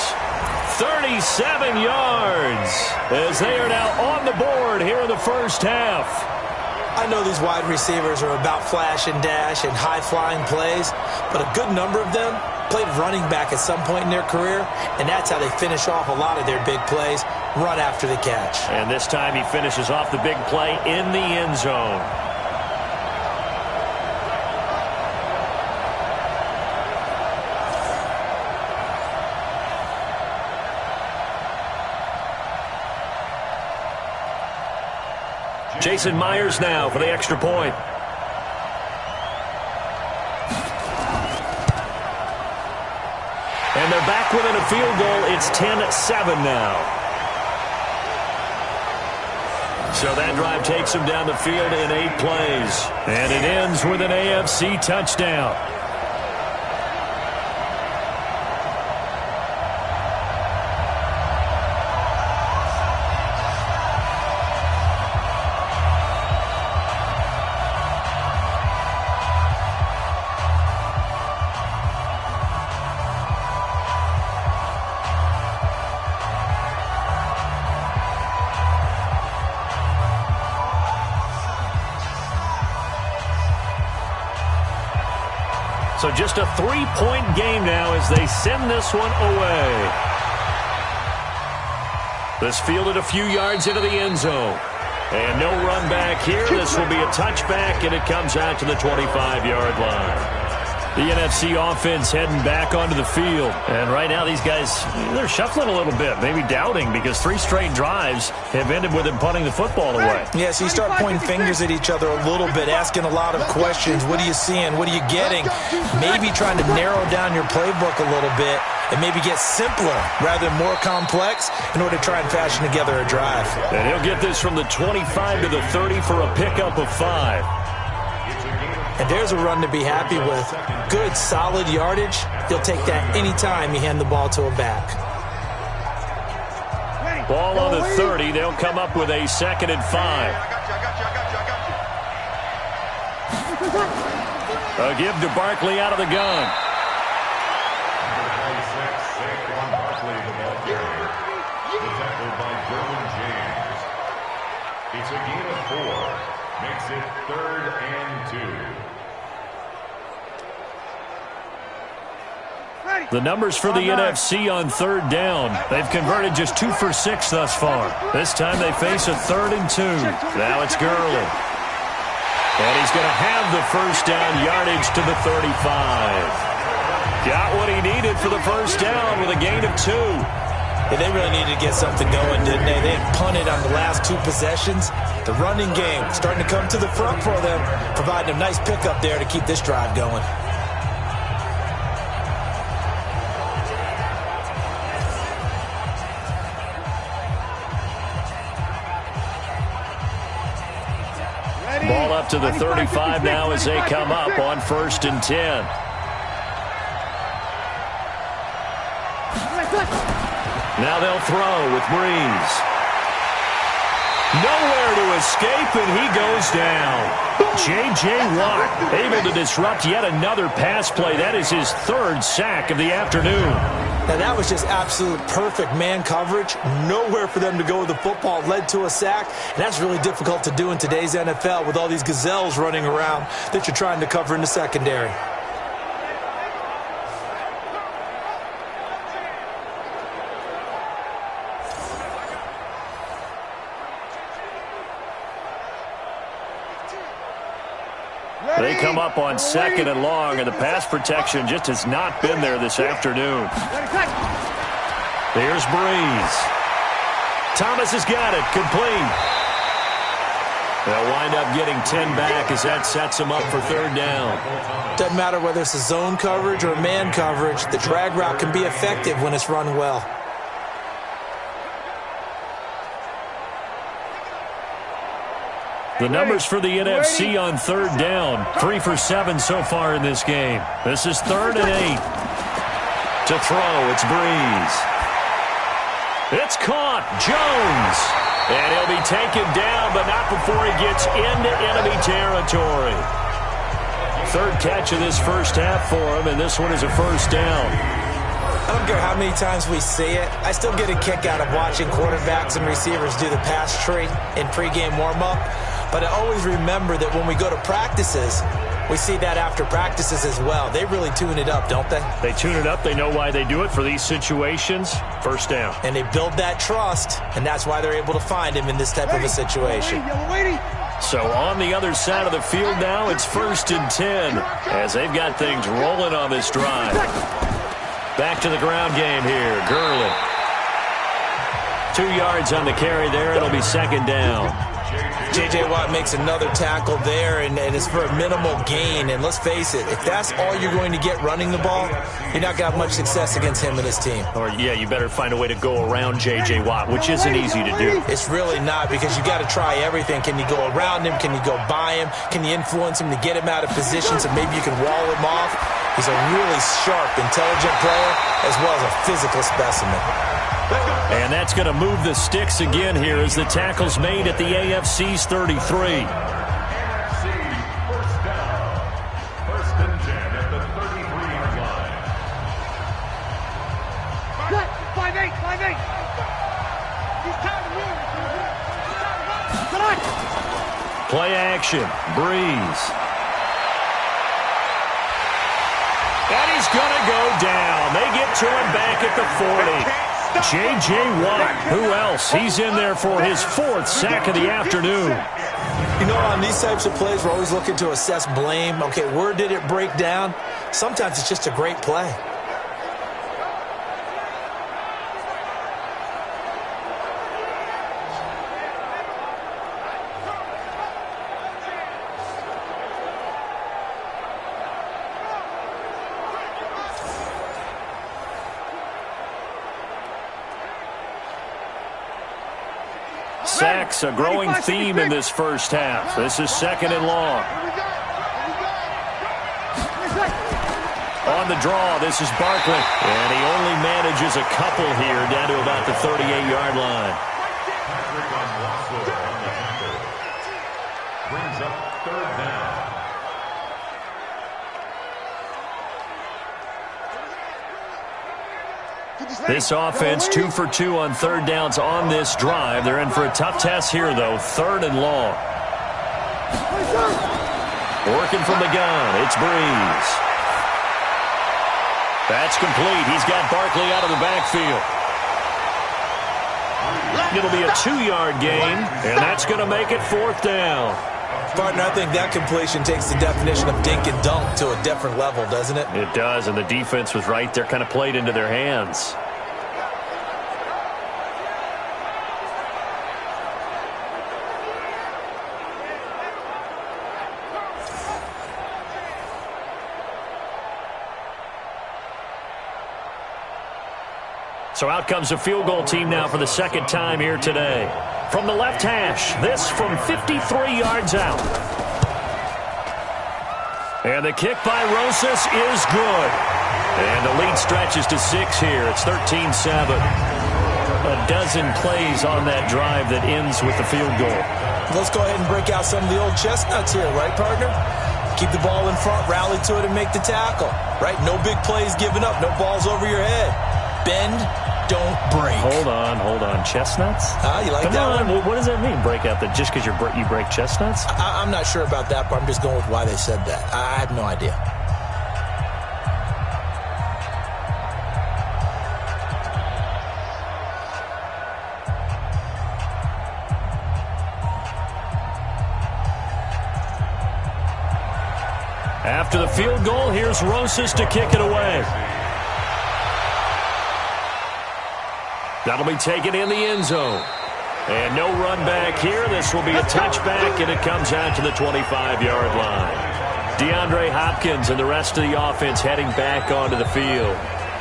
37 yards, as they are now on the board here in the first half. I know these wide receivers are about flash and dash and high-flying plays, but a good number of them played running back at some point in their career, and that's how they finish off a lot of their big plays, run after the catch. And this time he finishes off the big play in the end zone. Jason Myers now for the extra point. And they're back within a field goal. It's 10-7 now. So that drive takes them down the field in 8 plays. And it ends with an AFC touchdown. So just a 3-point game now as they send this one away. This fielded a few yards into the end zone. And no run back here. This will be a touchback, and it comes out to the 25-yard line. The NFC offense heading back onto the field. And right now these guys, they're shuffling a little bit, maybe doubting, because 3 straight drives have ended with them punting the football away. Yeah, so you start pointing fingers at each other a little bit, asking a lot of questions. What are you seeing? What are you getting? Maybe trying to narrow down your playbook a little bit and maybe get simpler rather than more complex in order to try and fashion together a drive. And he'll get this from the 25 to the 30 for a pickup of 5. And there's a run to be happy with. Good, solid yardage. He'll take that anytime you hand the ball to a back. Ball on the 30. They'll come up with a 2nd and 5. A give to Barkley out of the gun. It's a gain of 4. Makes it 3rd and 2. The numbers for the NFC on 3rd down. They've converted just 2 for 6 thus far. This time they face a 3rd and 2. Now it's Gurley. And he's going to have the first down yardage to the 35. Got what he needed for the first down with a gain of 2. Yeah, they really needed to get something going, didn't they? They had punted on the last 2 possessions. The running game starting to come to the front for them, providing a nice pickup there to keep this drive going. Ball up to the 35 now as they come up on 1st and 10. Now they'll throw with Breeze. Nowhere to escape, and he goes down. J.J. Watt able to disrupt yet another pass play. That is his third sack of the afternoon. Now, that was just absolute perfect man coverage. Nowhere for them to go with the football. Led to a sack. And that's really difficult to do in today's NFL with all these gazelles running around that you're trying to cover in the secondary. They come up on 2nd and long, and the pass protection just has not been there this afternoon. Here's Breeze. Thomas has got it. Complete. They'll wind up getting 10 back as that sets them up for 3rd down. Doesn't matter whether it's a zone coverage or man coverage. The drag route can be effective when it's run well. The numbers for the NFC on 3rd down. 3 for 7 so far in this game. This is 3rd and 8. To throw, it's Breeze. It's caught. Jones. And he'll be taken down, but not before he gets into enemy territory. 3rd catch of this first half for him, and this one is a 1st down. I don't care how many times we see it. I still get a kick out of watching quarterbacks and receivers do the pass tree in pregame warm-up. But I always remember that when we go to practices, we see that after practices as well. They really tune it up, don't they? They tune it up. They know why they do it for these situations. 1st down. And they build that trust, and that's why they're able to find him in this type of a situation. So on the other side of the field now, it's 1st and 10 as they've got things rolling on this drive. Back to the ground game here. Gurley. 2 yards on the carry there. It'll be 2nd down. J.J. Watt makes another tackle there, and it's for a minimal gain. And let's face it, if that's all you're going to get running the ball, you're not going to have much success against him and his team. Or, yeah, you better find a way to go around J.J. Watt, which isn't easy to do. It's really not, because you got to try everything. Can you go around him? Can you go by him? Can you influence him to get him out of position so maybe you can wall him off? He's a really sharp, intelligent player as well as a physical specimen. And that's going to move the sticks again here as the tackle's made at the AFC's 33. AFC 1st down. 1st and 10 at the 33-yard line. 5-8, 5-8. He's tired of moving. Play action. Breeze. And he's going to go down. They get to him back at the 40. J.J. Watt, who else? He's in there for his 4th sack of the afternoon. You know, on these types of plays, we're always looking to assess blame. Okay, where did it break down? Sometimes it's just a great play. Sacks, a growing theme in this first half. This is 2nd and long. On the draw, this is Barkley. And he only manages a couple here down to about the 38-yard line. Brings up 3rd down. This offense 2 for 2 on 3rd downs on this drive. They're in for a tough test here, though. 3rd and long. Working from the gun, it's Breeze. That's complete. He's got Barkley out of the backfield. It'll be a 2-yard gain, and that's going to make it 4th down. Partner, I think that completion takes the definition of dink and dunk to a different level, doesn't it? It does, and the defense was right there, kind of played into their hands. So out comes the field goal team now for the 2nd time here today. From the left hash, this from 53 yards out. And the kick by Rosas is good. And the lead stretches to 6 here. It's 13-7. A dozen plays on that drive that ends with the field goal. Let's go ahead and break out some of the old chestnuts here, right, partner? Keep the ball in front, rally to it, and make the tackle, right? No big plays given up, no balls over your head. Bend, don't break. Hold on. Chestnuts? You like that one? What does that mean, break out? Just because you break chestnuts? I'm not sure about that, but I'm just going with why they said that. I have no idea. After the field goal, here's Rosas to kick it away. That'll be taken in the end zone. And no run back here. This will be a touchback, and it comes out to the 25-yard line. Deandre Hopkins and the rest of the offense heading back onto the field.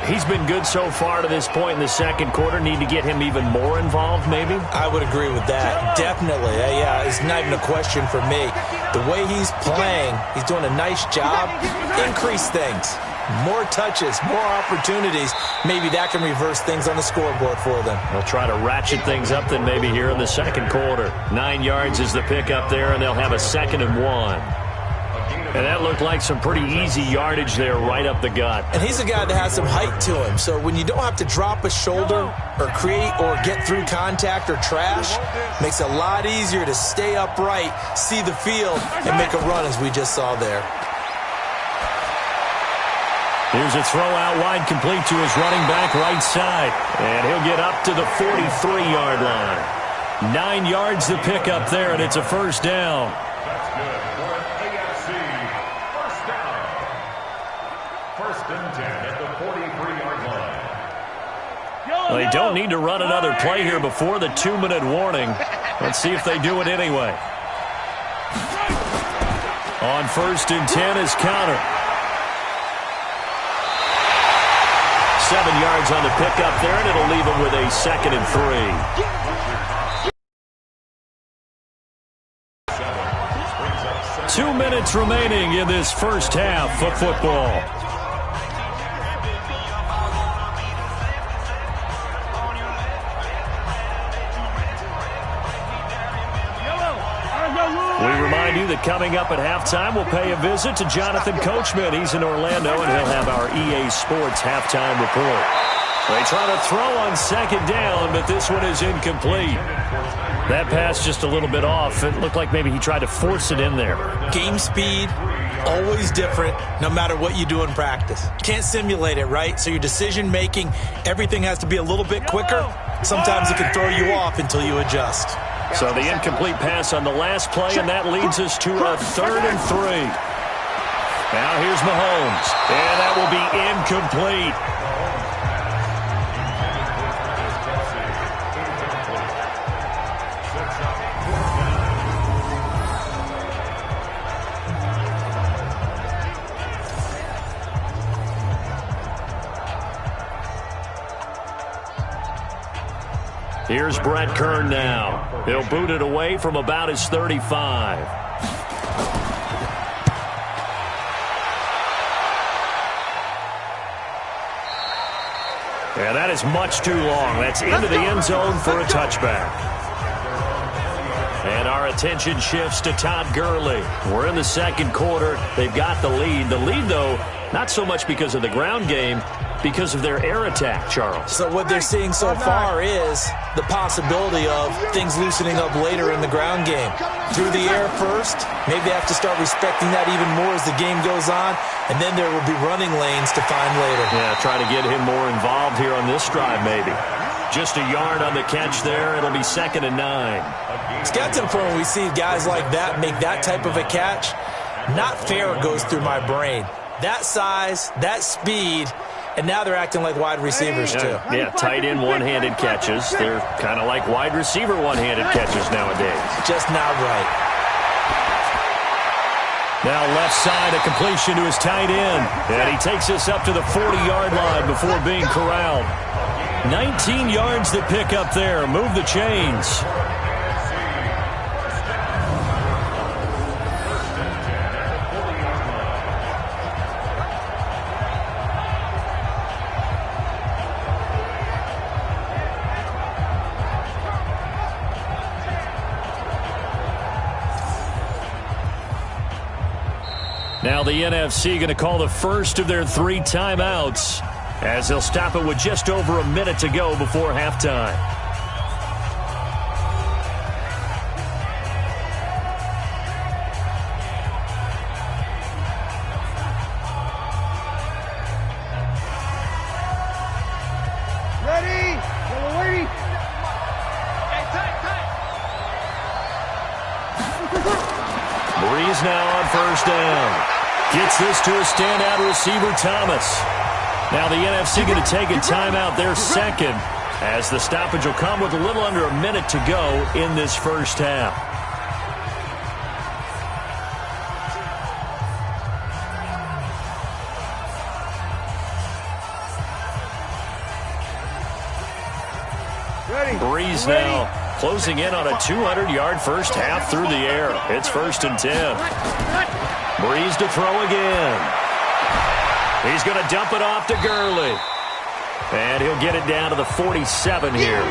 He's been good so far to this point in the second quarter. Need to get him even more involved, maybe? I would agree with that. Definitely. Yeah, it's not even a question for me. The way he's playing, he's doing a nice job. Increase things. More touches, more opportunities. Maybe that can reverse things on the scoreboard for them. They'll try to ratchet things up then maybe here in the second quarter. 9 yards is the pickup there, and they'll have a 2nd and 1. And that looked like some pretty easy yardage there right up the gut. And he's a guy that has some height to him. So when you don't have to drop a shoulder or create or get through contact or trash, makes it a lot easier to stay upright, see the field, and make a run as we just saw there. Here's a throw out wide, complete to his running back right side. And he'll get up to the 43-yard line. 9 yards to pick up there, and it's a first down. That's good for an AFC first down. 1st and 10 at the 43-yard line. Well, they don't need to run another play here before the 2-minute warning. Let's see if they do it anyway. On 1st and 10 is Counter. 7 yards on the pickup there, and it'll leave him with a 2nd and 3. 2 minutes remaining in this first half of football. We remind you that coming up at halftime, we'll pay a visit to Jonathan Coachman. He's in Orlando, and he'll have our EA Sports halftime report. They try to throw on 2nd down, but this one is incomplete. That pass just a little bit off. It looked like maybe he tried to force it in there. Game speed, always different, no matter what you do in practice. Can't simulate it, right? So your decision-making, everything has to be a little bit quicker. Sometimes it can throw you off until you adjust. So the incomplete pass on the last play, and that leads us to a 3rd and 3. Now here's Mahomes, and that will be incomplete. Here's Brent Kern now. He'll boot it away from about his 35. Yeah, that is much too long. That's into the end zone for a touchback. And our attention shifts to Todd Gurley. We're in the second quarter. They've got the lead. The lead, though, not so much because of the ground game, because of their air attack, Charles. So what they're seeing so far is the possibility of things loosening up later in the ground game. Through the air first, maybe they have to start respecting that even more as the game goes on, and then there will be running lanes to find later. Yeah, try to get him more involved here on this drive maybe. Just a yard on the catch there. It'll be 2nd and 9. It's got to the point when we see guys like that make that type of a catch, not fair goes through my brain. That size, that speed, and now they're acting like wide receivers, too. Yeah, tight end one-handed catches. They're kind of like wide receiver one-handed catches nowadays. Just not right. Now left side, a completion to his tight end. And he takes us up to the 40-yard line before being corralled. 19 yards to pick up there. Move the chains. Now the NFC going to call the first of their 3 timeouts as they'll stop it with just over a minute to go before halftime. Breeze now on first down. Gets this to a standout receiver, Thomas. Now the NFC going to take a timeout, their second, as the stoppage will come with a little under a minute to go in this first half. Breeze now closing in on a 200-yard first half through the air. It's 1st and 10. Breeze to throw again. He's going to dump it off to Gurley. And he'll get it down to the 47 here.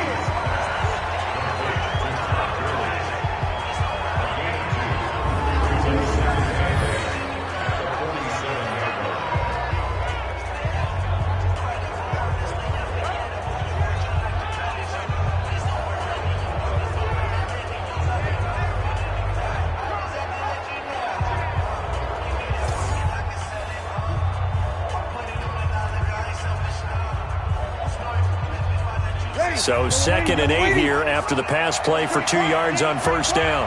So 2nd and 8 here after the pass play for 2 yards on first down.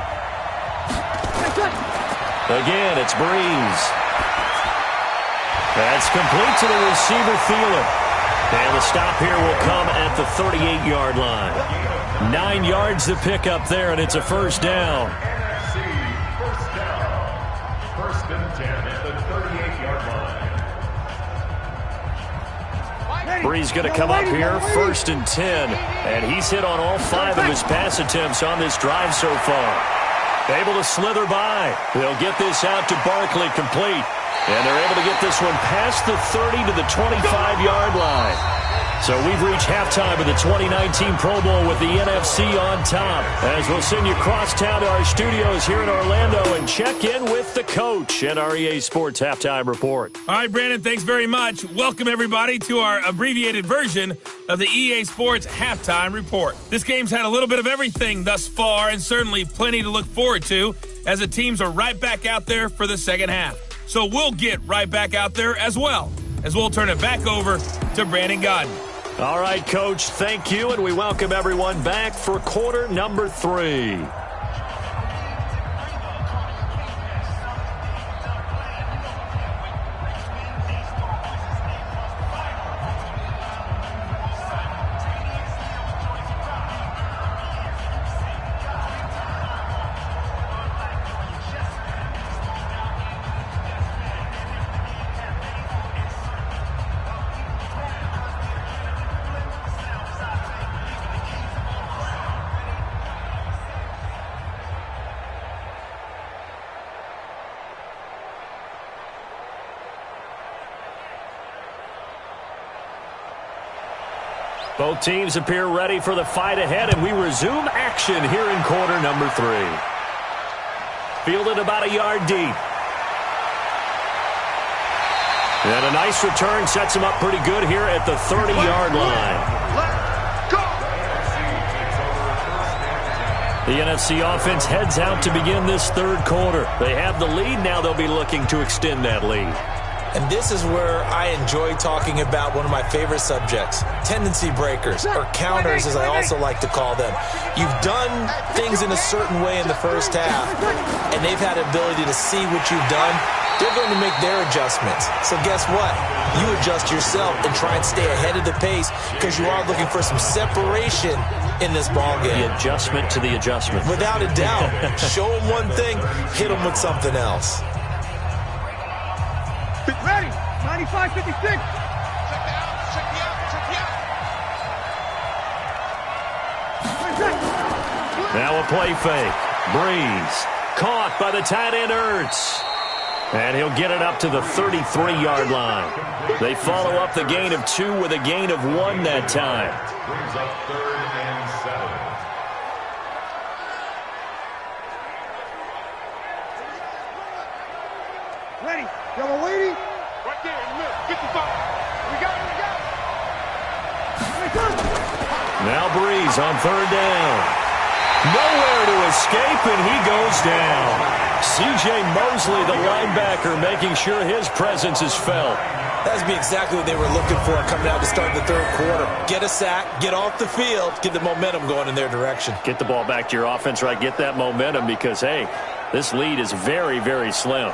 Again, it's Breeze. That's complete to the receiver, Thielen. And the stop here will come at the 38-yard line. 9 yards to pick up there, and it's a first down. First down. 1st and 10 at the 38-yard line. Breeze going to come up here, 1st and 10. And he's hit on all 5 of his pass attempts on this drive so far. Able to slither by. They'll get this out to Barkley, complete. And they're able to get this one past the 30 to the 25-yard line. So we've reached halftime of the 2019 Pro Bowl with the NFC on top. As we'll send you across town to our studios here in Orlando and check in with the coach and our EA Sports Halftime Report. All right, Brandon, thanks very much. Welcome, everybody, to our abbreviated version of the EA Sports Halftime Report. This game's had a little bit of everything thus far and certainly plenty to look forward to as the teams are right back out there for the second half. So we'll get right back out there as well, as we'll turn it back over to Brandon Godden. All right, Coach, thank you, and we welcome everyone back for quarter number 3. Both teams appear ready for the fight ahead, and we resume action here in quarter number 3. Fielded about a yard deep. And a nice return sets him up pretty good here at the 30-yard line. The NFC offense heads out to begin this third quarter. They have the lead. Now they'll be looking to extend that lead. And this is where I enjoy talking about one of my favorite subjects, tendency breakers, or counters as I also like to call them. You've done things in a certain way in the first half, and they've had the ability to see what you've done. They're going to make their adjustments. So guess what? You adjust yourself and try and stay ahead of the pace because you are looking for some separation in this ball game. The adjustment to the adjustment. Without a doubt. Show them one thing, hit them with something else. Ready, 95, 56. Check the out. Now a play fake. Breeze. Caught by the tight end, Ertz. And he'll get it up to the 33-yard line. They follow up the gain of 2 with a gain of 1 that time. Brings up 3rd and 7. Ready. Yellow lady. Right there in the middle. 55. We got it. Now Breeze on third down. Nowhere to escape, and he goes down. C.J. Mosley, the linebacker, making sure his presence is felt. That would be exactly what they were looking for coming out to start the third quarter. Get a sack, get off the field, get the momentum going in their direction. Get the ball back to your offense, right? Get that momentum because, hey, this lead is very, very slim.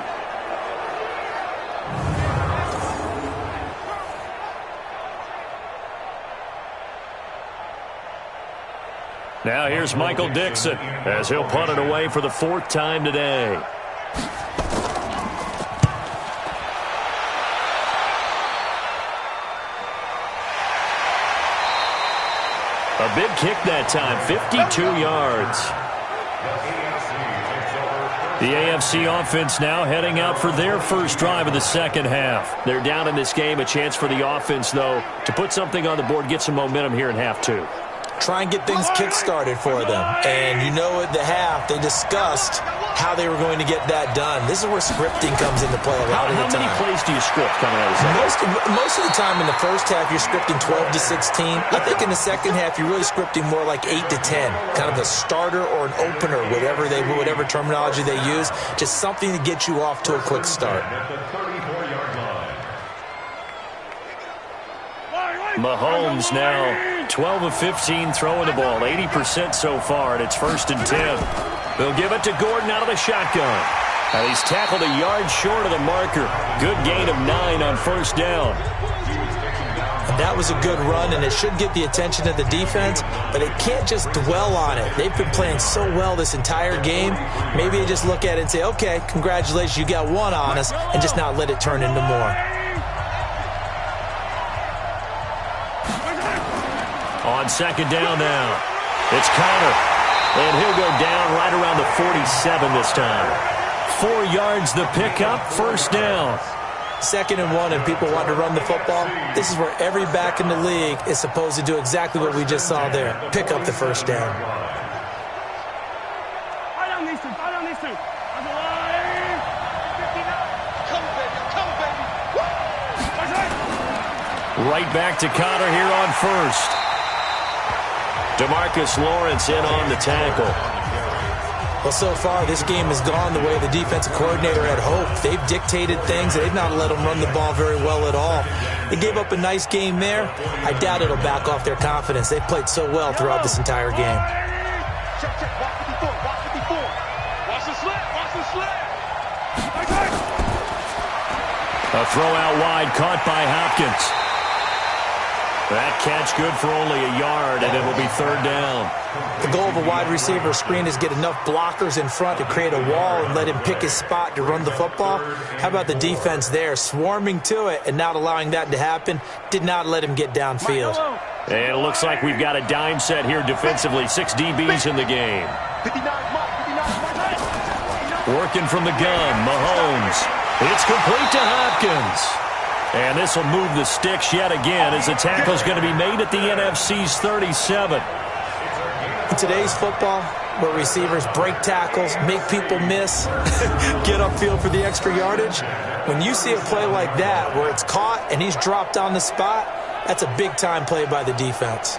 Now here's Michael Dixon as he'll punt it away for the fourth time today. A big kick that time, 52 yards. The AFC offense now heading out for their first drive of the second half. They're down in this game. A chance for the offense, though, to put something on the board, get some momentum here in half two. Try and get things kick-started for them. And you know at the half, they discussed how they were going to get that done. This is where scripting comes into play a lot of the time. How many plays do you script coming out of the second? Most of the time in the first half, you're scripting 12 to 16. I think in the second half, you're really scripting more like 8 to 10. Kind of a starter or an opener, whatever terminology they use. Just something to get you off to a quick start. Mahomes now 12 of 15 throwing the ball, 80% so far, and it's 1st and 10. They'll give it to Gordon out of the shotgun. And he's tackled a yard short of the marker. Good gain of 9 on first down. And that was a good run, and it should get the attention of the defense, but they can't just dwell on it. They've been playing so well this entire game. Maybe they just look at it and say, okay, congratulations, you got one on us, and just not let it turn into more. On second down now, it's Connor, and he'll go down right around the 47 this time. 4 yards the pickup, first down. 2nd and 1, and people want to run the football. This is where every back in the league is supposed to do exactly what we just saw there. Pick up the first down. Right on these two. Right on these two. On the line. 59. Come, baby. Come, baby. Woo! Right back to Connor here on first. DeMarcus Lawrence in on the tackle. Well, so far, this game has gone the way the defensive coordinator had hoped. They've dictated things. They've not let them run the ball very well at all. They gave up a nice game there. I doubt it'll back off their confidence. They've played so well throughout this entire game. Check, check. Watch 54. Watch 54. Watch the slant. Watch the slant. A throw out wide, caught by Hopkins. That catch good for only a yard, and it'll be third down. The goal of a wide receiver screen is get enough blockers in front to create a wall and let him pick his spot to run the football. How about the defense there, swarming to it and not allowing that to happen? Did not let him get downfield. And it looks like we've got a dime set here defensively. 6 DBs in the game. 59. Working from the gun, Mahomes. It's complete to Hopkins. And this will move the sticks yet again as the tackle's going to be made at the NFC's 37. In today's football, where receivers break tackles, make people miss, get upfield for the extra yardage, when you see a play like that where it's caught and he's dropped on the spot, that's a big-time play by the defense.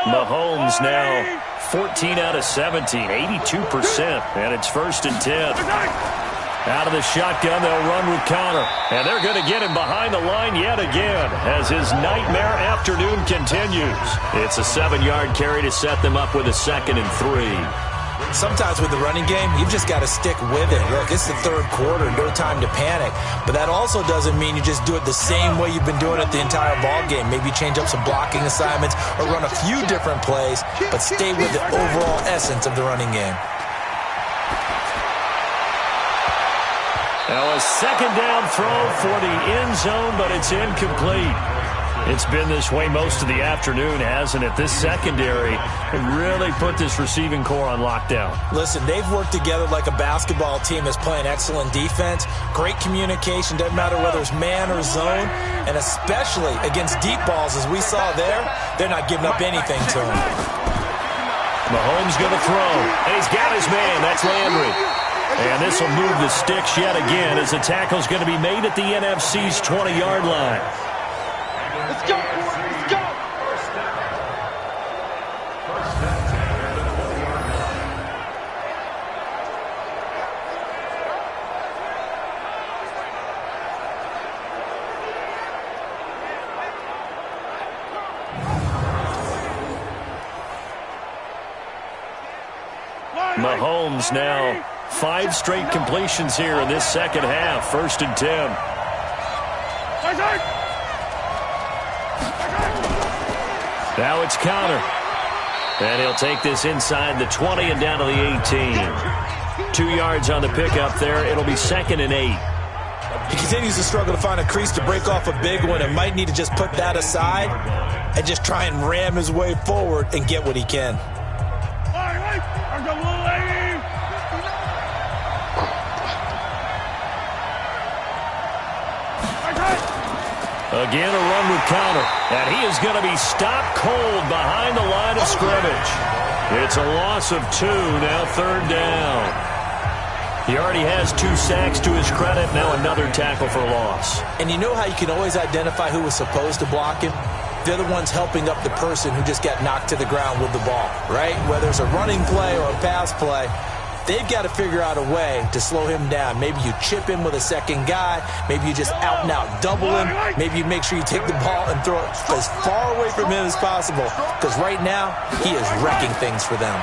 Mahomes now 14 out of 17, 82%, and it's 1st and 10. Out of the shotgun, they'll run with Connor, and they're going to get him behind the line yet again as his nightmare afternoon continues. It's a 7-yard carry to set them up with a 2nd and 3. Sometimes with the running game, you've just got to stick with it. Look, it's the third quarter, no time to panic. But that also doesn't mean you just do it the same way you've been doing it the entire ball game. Maybe change up some blocking assignments or run a few different plays, but stay with the overall essence of the running game. Now a 2nd down throw for the end zone, but it's incomplete. It's been this way most of the afternoon, hasn't it? This secondary can really put this receiving core on lockdown. Listen, they've worked together like a basketball team that's playing excellent defense. Great communication, doesn't matter whether it's man or zone. And especially against deep balls, as we saw there, they're not giving up anything to him. Mahomes going to throw. And he's got his man. That's Landry. And this will move the sticks yet again as the tackle's going to be made at the NFC's 20-yard line. Let's go, let's go. Mahomes now 5 straight completions here in this second half. 1st and 10. Now it's Connor. And he'll take this inside the 20 and down to the 18. 2 yards on the pickup there. It'll be 2nd and 8. He continues to struggle to find a crease to break off a big one and might need to just put that aside and just try and ram his way forward and get what he can. Again, a run with Connor. And he is going to be stopped cold behind the line of scrimmage. It's a loss of 2, now 3rd down. He already has 2 sacks to his credit, now another tackle for loss. And you know how you can always identify who was supposed to block him? They're the ones helping up the person who just got knocked to the ground with the ball, right? Whether it's a running play or a pass play, they've got to figure out a way to slow him down. Maybe you chip him with a second guy. Maybe you just out and out double him. Maybe you make sure you take the ball and throw it as far away from him as possible. Because right now, he is wrecking things for them.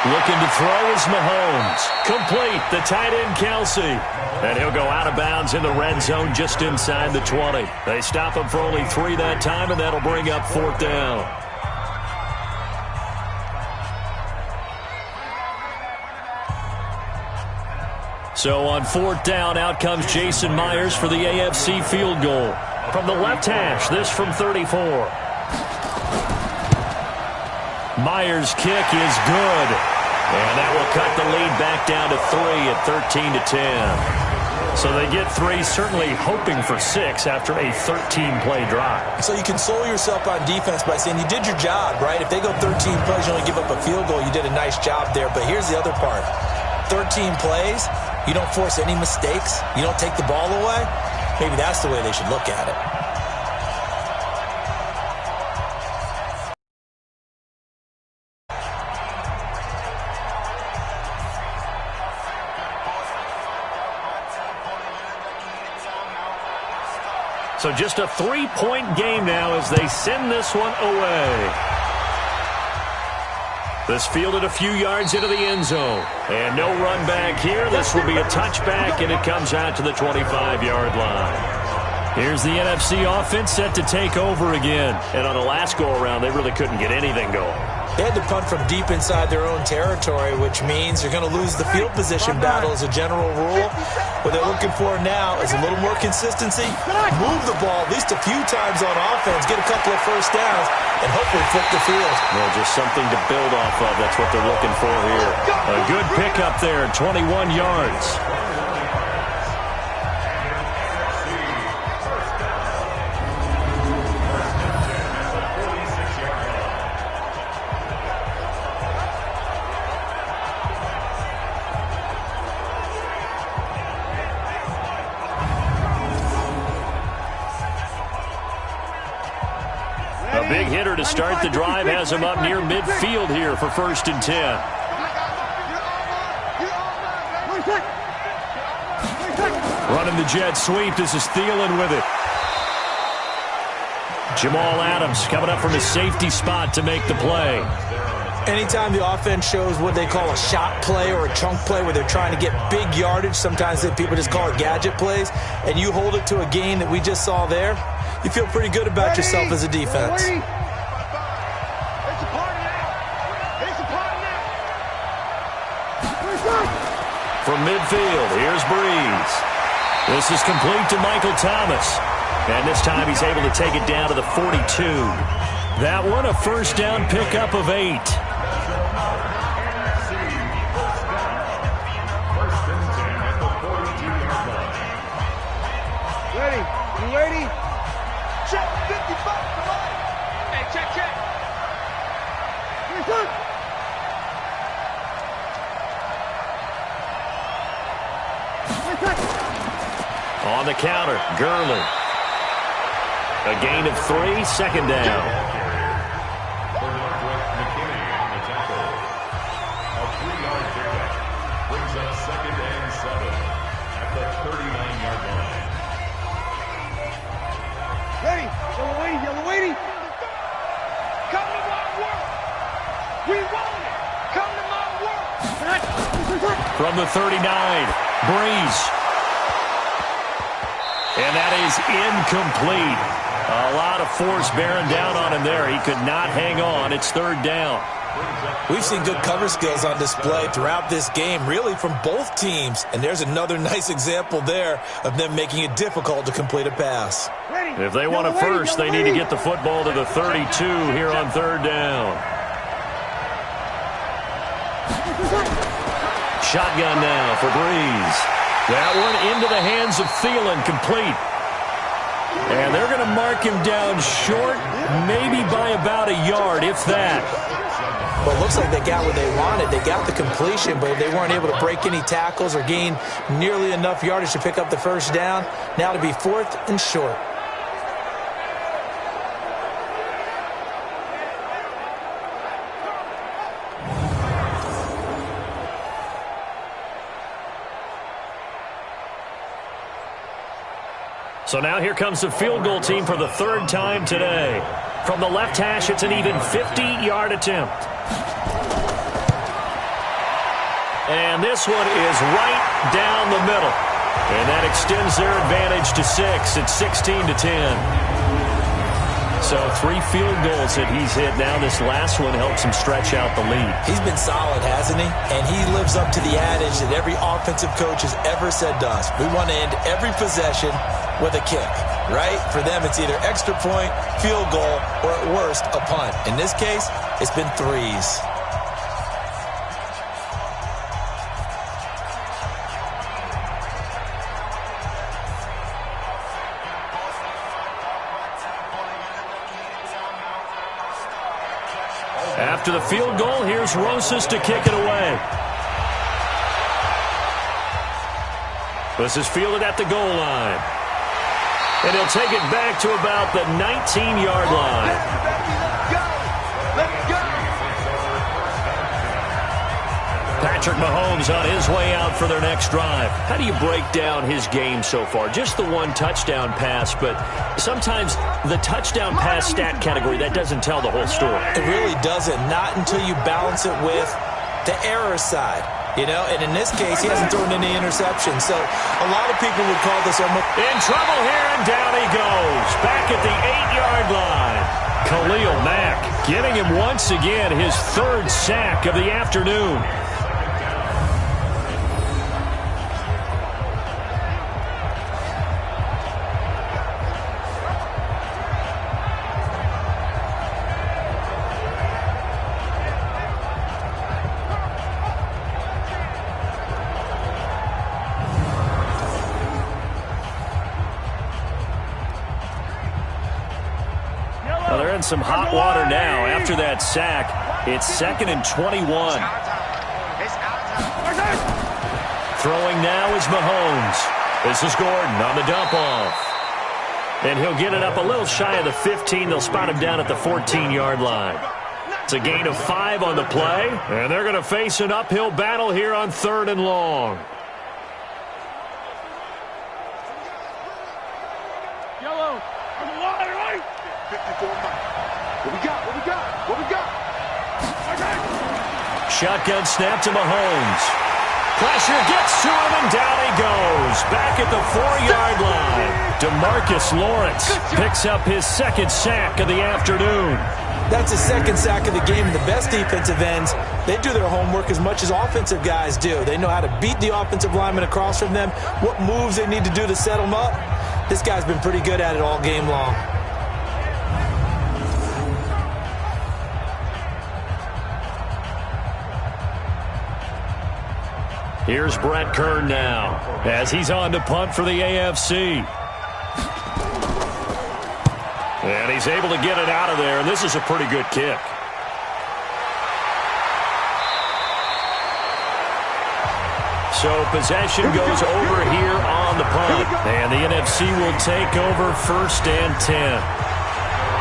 Looking to throw is Mahomes. Complete, the tight end Kelsey. And he'll go out of bounds in the red zone just inside the 20. They stop him for only 3 that time, and that'll bring up 4th down. So on 4th down, out comes Jason Myers for the AFC field goal. From the left hash, this from 34. Myers' kick is good. And that will cut the lead back down to 3 at 13-10. So they get 3, certainly hoping for 6 after a 13-play drive. So you console yourself on defense by saying you did your job, right? If they go 13 plays, you only give up a field goal, you did a nice job there. But here's the other part. 13 plays, you don't force any mistakes, you don't take the ball away. Maybe that's the way they should look at it. So just a 3-point game now as they send this one away. This fielded a few yards into the end zone. And no run back here. This will be a touchback, and it comes out to the 25-yard line. Here's the NFC offense set to take over again. And on the last go-around, they really couldn't get anything going. They had to punt from deep inside their own territory, which means they're going to lose the field position battle as a general rule. What they're looking for now is a little more consistency, move the ball at least a few times on offense, get a couple of first downs, and hopefully flip the field. Well, just something to build off of. That's what they're looking for here. A good pickup there, 21 yards. Big hitter to start the drive has him up near midfield here for 1st and 10. Running the jet sweep. This is Thielen with it. Jamal Adams coming up from his safety spot to make the play. Anytime the offense shows what they call a shot play or a chunk play where they're trying to get big yardage, sometimes people just call it gadget plays, and you hold it to a gain that we just saw there, you feel pretty good about yourself as a defense. From midfield, here's Breeze. This is complete to Michael Thomas. And this time he's able to take it down to the 42. That one a first down pickup of 8. Ready? You ready? Check 55. Come on. Hey, check. Return. On the counter, Gurley. A gain of 3, second down. Brings up 2nd and 7 at the 39-yard line. Ready? Yellow lady. Come to my work. We want it. Come to my work. From the 39, Breeze. And that is incomplete. A lot of force bearing down on him there. He could not hang on. It's 3rd down. We've seen good cover skills on display throughout this game, really from both teams. And there's another nice example there of them making it difficult to complete a pass. If they want a first, they need to get the football to the 32 here on 3rd down. Shotgun now for Breeze. That one into the hands of Thielen, complete. And they're going to mark him down short, maybe by about a yard, if that. Well, it looks like they got what they wanted. They got the completion, but they weren't able to break any tackles or gain nearly enough yardage to pick up the first down. Now to be 4th and short. So now here comes the field goal team for the 3rd time today. From the left hash, it's an even 50-yard attempt. And this one is right down the middle. And that extends their advantage to 6. It's 16-10. So 3 field goals that he's hit now. This last one helps him stretch out the lead. He's been solid, hasn't he? And he lives up to the adage that every offensive coach has ever said to us. We want to end every possession with a kick, right? For them, it's either extra point, field goal, or at worst, a punt. In this case, it's been 3s. After the field goal, here's Rosas to kick it away. This is fielded at the goal line. And he'll take it back to about the 19-yard line. Patrick Mahomes on his way out for their next drive. How do you break down his game so far? Just the 1 touchdown pass, but sometimes the touchdown pass stat category, that doesn't tell the whole story. It really doesn't. Not until you balance it with the error side. You know, and in this case, he hasn't thrown any interceptions. So a lot of people would call this almost in trouble here, and down he goes. Back at the 8-yard line. Khalil Mack getting him once again his 3rd sack of the afternoon. Some hot water now after that sack. It's 2nd and 21. Throwing now is Mahomes. This is Gordon on the dump off. And he'll get it up a little shy of the 15. They'll spot him down at the 14-yard line. It's a gain of 5 on the play. And they're going to face an uphill battle here on 3rd and long. Shotgun snap to Mahomes. Pressure gets to him, and down he goes. Back at the 4-yard line. DeMarcus Lawrence picks up his 2nd sack of the afternoon. That's his 2nd sack of the game. And the best defensive ends, they do their homework as much as offensive guys do. They know how to beat the offensive lineman across from them, what moves they need to do to set them up. This guy's been pretty good at it all game long. Here's Brent Kern now as he's on to punt for the AFC. And he's able to get it out of there, and this is a pretty good kick. So possession goes over here on the punt, and the NFC will take over 1st and 10.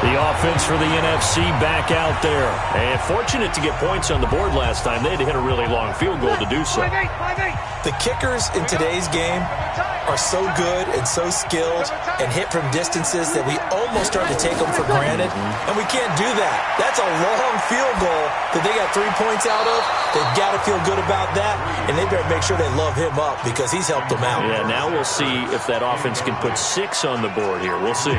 The offense for the NFC back out there. And fortunate to get points on the board last time. They had to hit a really long field goal to do so. The kickers in today's game are so good and so skilled and hit from distances that we almost start to take them for granted. And we can't do that. That's a long field goal that they got 3 points out of. They've got to feel good about that, and they better make sure they love him up because he's helped them out. Yeah, now we'll see if that offense can put 6 on the board here. We'll see.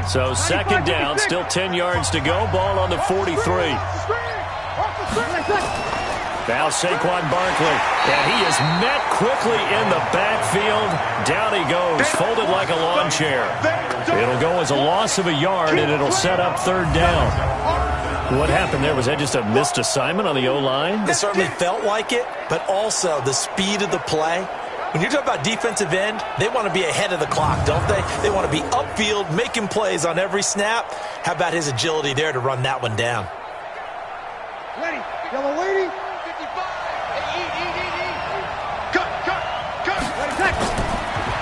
So 2nd down, still 10 yards to go. Ball on the 43. Now Saquon Barkley, and he is met quickly in the backfield. Down he goes, folded like a lawn chair. It'll go as a loss of a yard, and it'll set up 3rd down. What happened there? Was that just a missed assignment on the O-line? It certainly felt like it, but also the speed of the play. When you're talking about defensive end, they want to be ahead of the clock, don't they? They want to be upfield, making plays on every snap. How about his agility there to run that one down? Ready. Yellow lady. 55. Cut. Ready, set.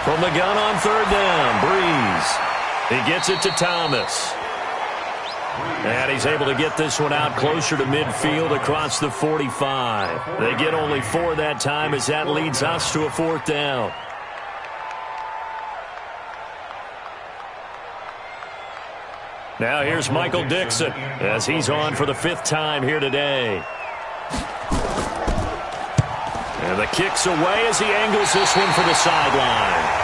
From the gun on 3rd down, Breeze. He gets it to Thomas. And he's able to get this one out closer to midfield across the 45. They get only 4 that time as that leads us to a 4th down. Now here's Michael Dixon as he's on for the 5th time here today. And the kick's away as he angles this one for the sideline.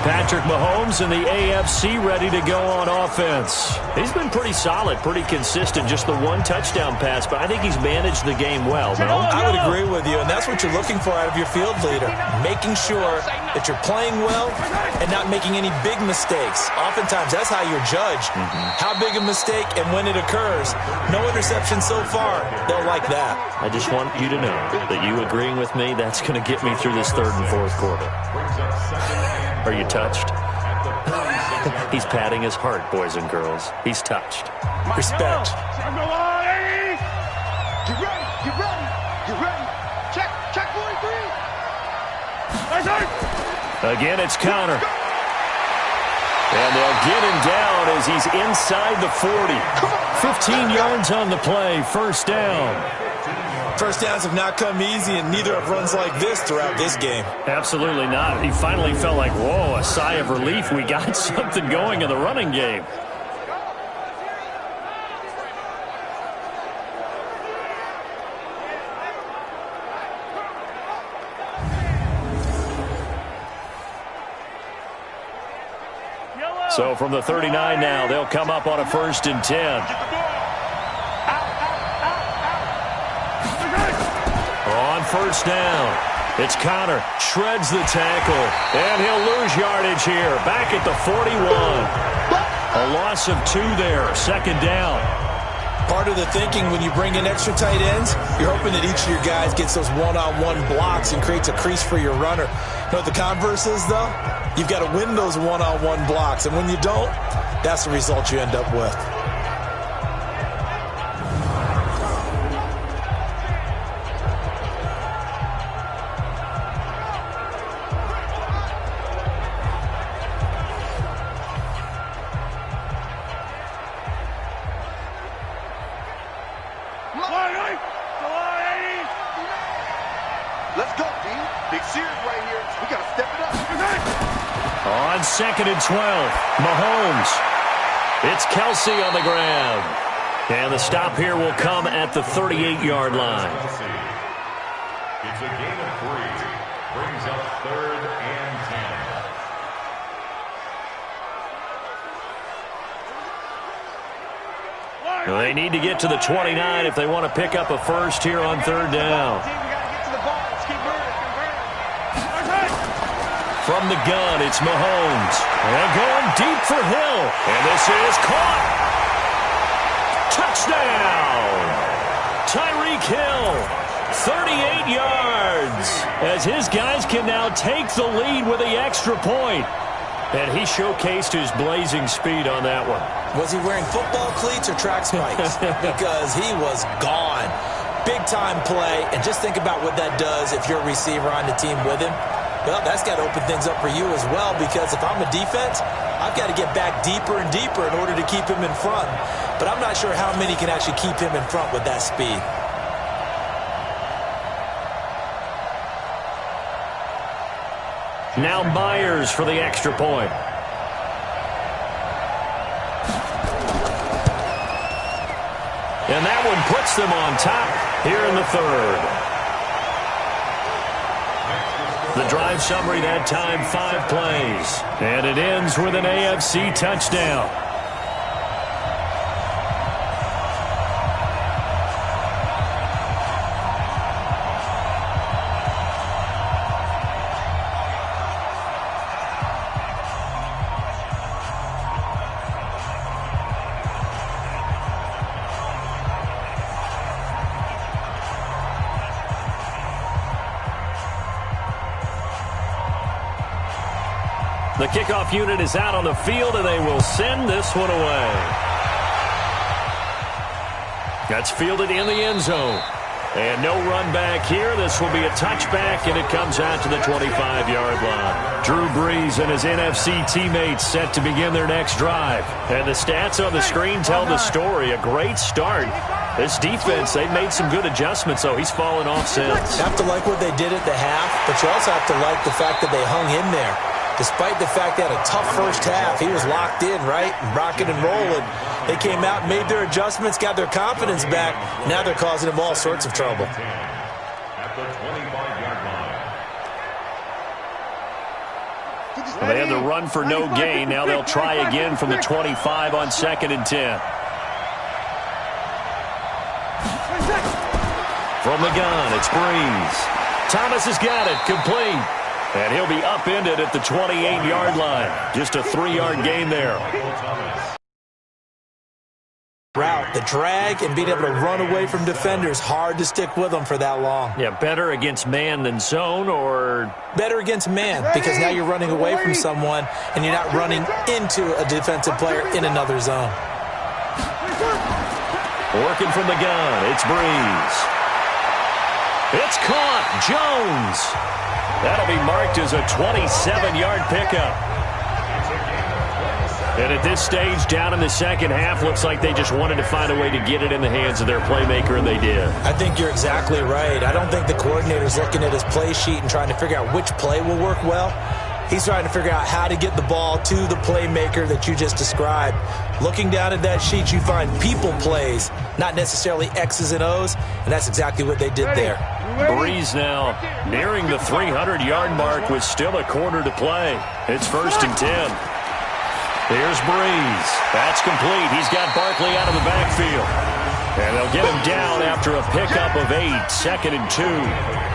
Patrick Mahomes and the AFC ready to go on offense. He's been pretty solid, pretty consistent, just the 1 touchdown pass, but I think he's managed the game well, no? I would agree with you, and that's what you're looking for out of your field leader, making sure that you're playing well and not making any big mistakes. Oftentimes, that's how you're judged. How big a mistake and when it occurs. No interception so far. They'll like that. I just want you to know that you agreeing with me, that's going to get me through this 3rd and 4th quarter. Are you touched? He's patting his heart, boys and girls. He's touched. Respect. Get ready. Check 43. Again, it's Connor. And they'll get him down as he's inside the 40. 15 yards on the play, 1st down. First downs have not come easy, and neither have runs like this throughout this game. Absolutely not. He finally felt like, whoa, a sigh of relief. We got something going in the running game. So from the 39 now, they'll come up on a 1st and 10. On 1st down, it's Connor, shreds the tackle, and he'll lose yardage here, back at the 41. A loss of 2 there, 2nd down. Part of the thinking when you bring in extra tight ends, you're hoping that each of your guys gets those one-on-one blocks and creates a crease for your runner. You know what the converse is, though? You've got to win those one-on-one blocks, and when you don't, that's the result you end up with. Let's go, team. Big series right here. We got to step it up. On 2nd and 12, Mahomes. It's Kelsey on the ground. And the stop here will come at the 38-yard line. It's a gain of 3. Brings up 3rd and 10. They need to get to the 29 if they want to pick up a first here on third down. From the gun, it's Mahomes. And going deep for Hill. And this is caught. Touchdown! Tyreek Hill, 38 yards. As his guys can now take the lead with the extra point. And he showcased his blazing speed on that one. Was he wearing football cleats or track spikes? Because he was gone. Big-time play. And just think about what that does if you're a receiver on the team with him. Well, that's got to open things up for you as well, because if I'm a defense, I've got to get back deeper and deeper in order to keep him in front. But I'm not sure how many can actually keep him in front with that speed. Now Myers for the extra point. And that one puts them on top here in the third. The drive summary that time, 5 plays. And it ends with an AFC touchdown. The kickoff unit is out on the field, and they will send this one away. That's fielded in the end zone. And no run back here. This will be a touchback, and it comes out to the 25-yard line. Drew Brees and his NFC teammates set to begin their next drive. And the stats on the screen tell the story. A great start. This defense, they've made some good adjustments, so he's fallen off since. You have to like what they did at the half, but you also have to like the fact that they hung in there. Despite the fact they had a tough first half, he was locked in, right? Rocking and rolling. They came out, made their adjustments, got their confidence back. Now they're causing him all sorts of trouble. At the 25-yard line. They had the run for no gain. Now they'll try again from the 25 on 2nd and 10. From the gun, it's Brees. Thomas has got it, complete. And he'll be upended at the 28-yard line. Just a 3-yard gain there. Route, the drag, and being able to run away from defenders. Hard to stick with them for that long. Yeah, better against man than zone, or? Better against man, because now you're running away from someone, and you're not running into a defensive player in another zone. Working from the gun, it's Brees. It's caught, Jones. That'll be marked as a 27-yard pickup. And at this stage, down in the second half, looks like they just wanted to find a way to get it in the hands of their playmaker, and they did. I think you're exactly right. I don't think the coordinator's looking at his play sheet and trying to figure out which play will work well. He's trying to figure out how to get the ball to the playmaker that you just described. Looking down at that sheet, you find people plays, not necessarily X's and O's, and that's exactly what they did there. Brees now nearing the 300-yard mark with still a quarter to play. It's 1st and 10. Here's Brees. That's complete. He's got Barkley out of the backfield. And they'll get him down after a pickup of 8, 2nd and 2.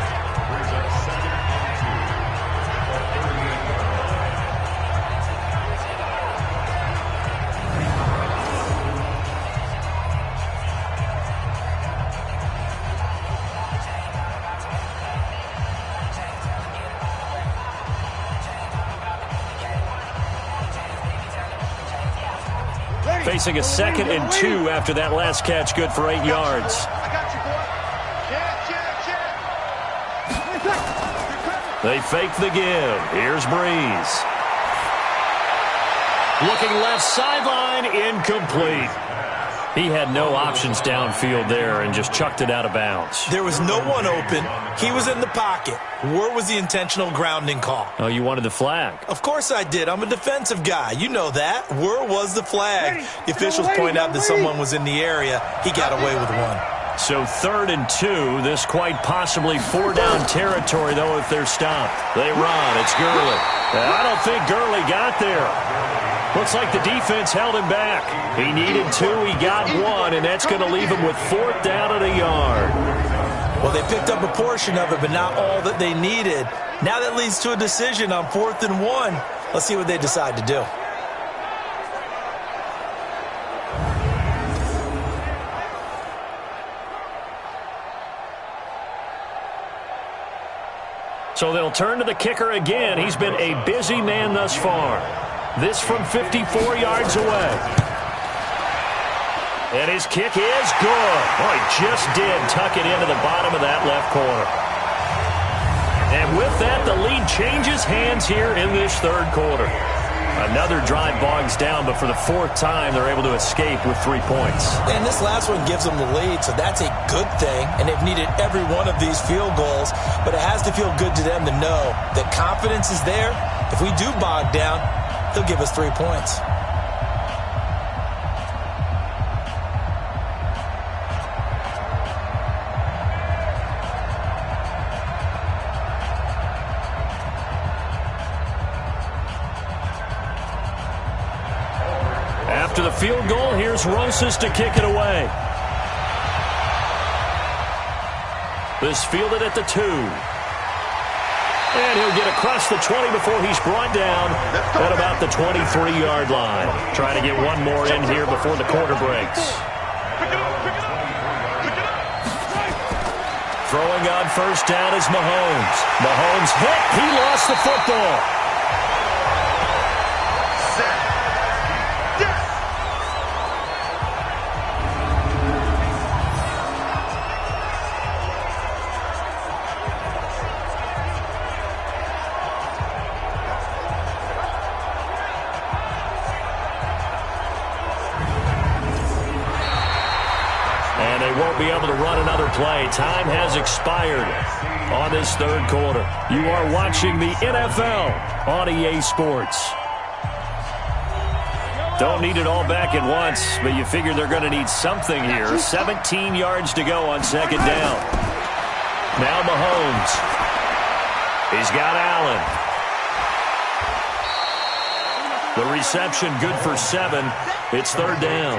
Facing a 2nd and 2 after that last catch, good for 8 yards. They fake the give. Here's Brees. Looking left sideline, incomplete. He had no options downfield there and just chucked it out of bounds. There was no one open. He was in the pocket. Where was the intentional grounding call? Oh, you wanted the flag? Of course I did. I'm a defensive guy. You know that. Where was the flag? The officials point out that someone was in the area. He got away with one. So 3rd and 2. This quite possibly 4-down territory, though, if they're stopped. They run. It's Gurley. I don't think Gurley got there. Looks like the defense held him back. He needed 2, he got 1, and that's going to leave him with 4th down at a yard. Well, they picked up a portion of it, but not all that they needed. Now that leads to a decision on 4th and 1. Let's see what they decide to do. So they'll turn to the kicker again. He's been a busy man thus far. This from 54 yards away. And his kick is good. Oh, he just did tuck it into the bottom of that left corner. And with that, the lead changes hands here in this 3rd quarter. Another drive bogs down, but for the 4th time, they're able to escape with 3 points. And this last one gives them the lead, so that's a good thing. And they've needed every one of these field goals, but it has to feel good to them to know that confidence is there. If we do bog down, they'll give us 3 points. After the field goal, here's Rosas to kick it away. This fielded at the 2. And he'll get across the 20 before he's brought down at about the 23-yard line. Trying to get one more in here before the quarter breaks. Throwing on 1st down is Mahomes. Mahomes hit. He lost the football. Won't be able to run another play. Time has expired on this 3rd quarter. You are watching the NFL on EA Sports. Don't need it all back at once, but you figure they're going to need something here. 17 yards to go on 2nd down. Now Mahomes. He's got Allen. The reception good for 7. It's 3rd down.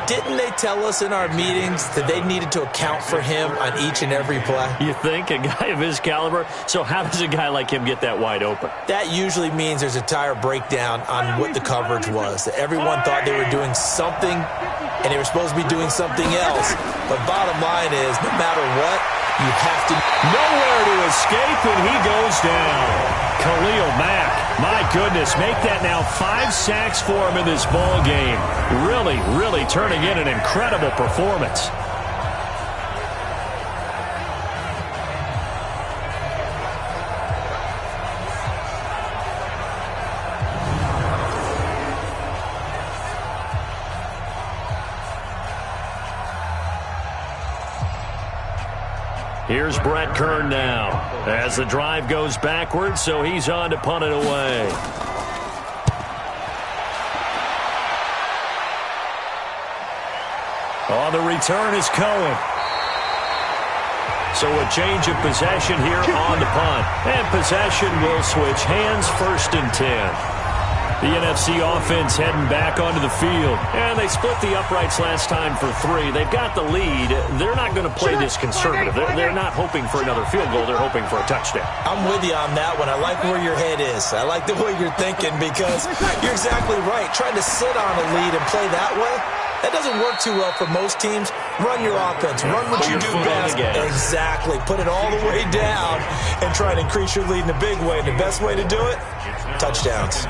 Didn't they tell us in our meetings that they needed to account for him on each and every play? You think? A guy of his caliber? So how does a guy like him get that wide open? That usually means there's a entire breakdown on what the coverage was. That everyone thought they were doing something, and they were supposed to be doing something else. But bottom line is, no matter what, you have to... Nowhere to escape, and he goes down. Khalil Mack, my goodness, make that now 5 sacks for him in this ball game. Really, really turning in an incredible performance. Here's Brent Kern now as the drive goes backwards, so he's on to punt it away. On the return is Cohen. So a change of possession here on the punt. And possession will switch hands, 1st and 10. The NFC offense heading back onto the field. And they split the uprights last time for 3. They've got the lead. They're not going to play this conservative. They're not hoping for another field goal. They're hoping for a touchdown. I'm with you on that one. I like where your head is. I like the way you're thinking because you're exactly right. Trying to sit on a lead and play that way, that doesn't work too well for most teams. Run your offense. Run what you do best. Exactly. Put it all the way down and try and increase your lead in a big way. And the best way to do it, touchdowns.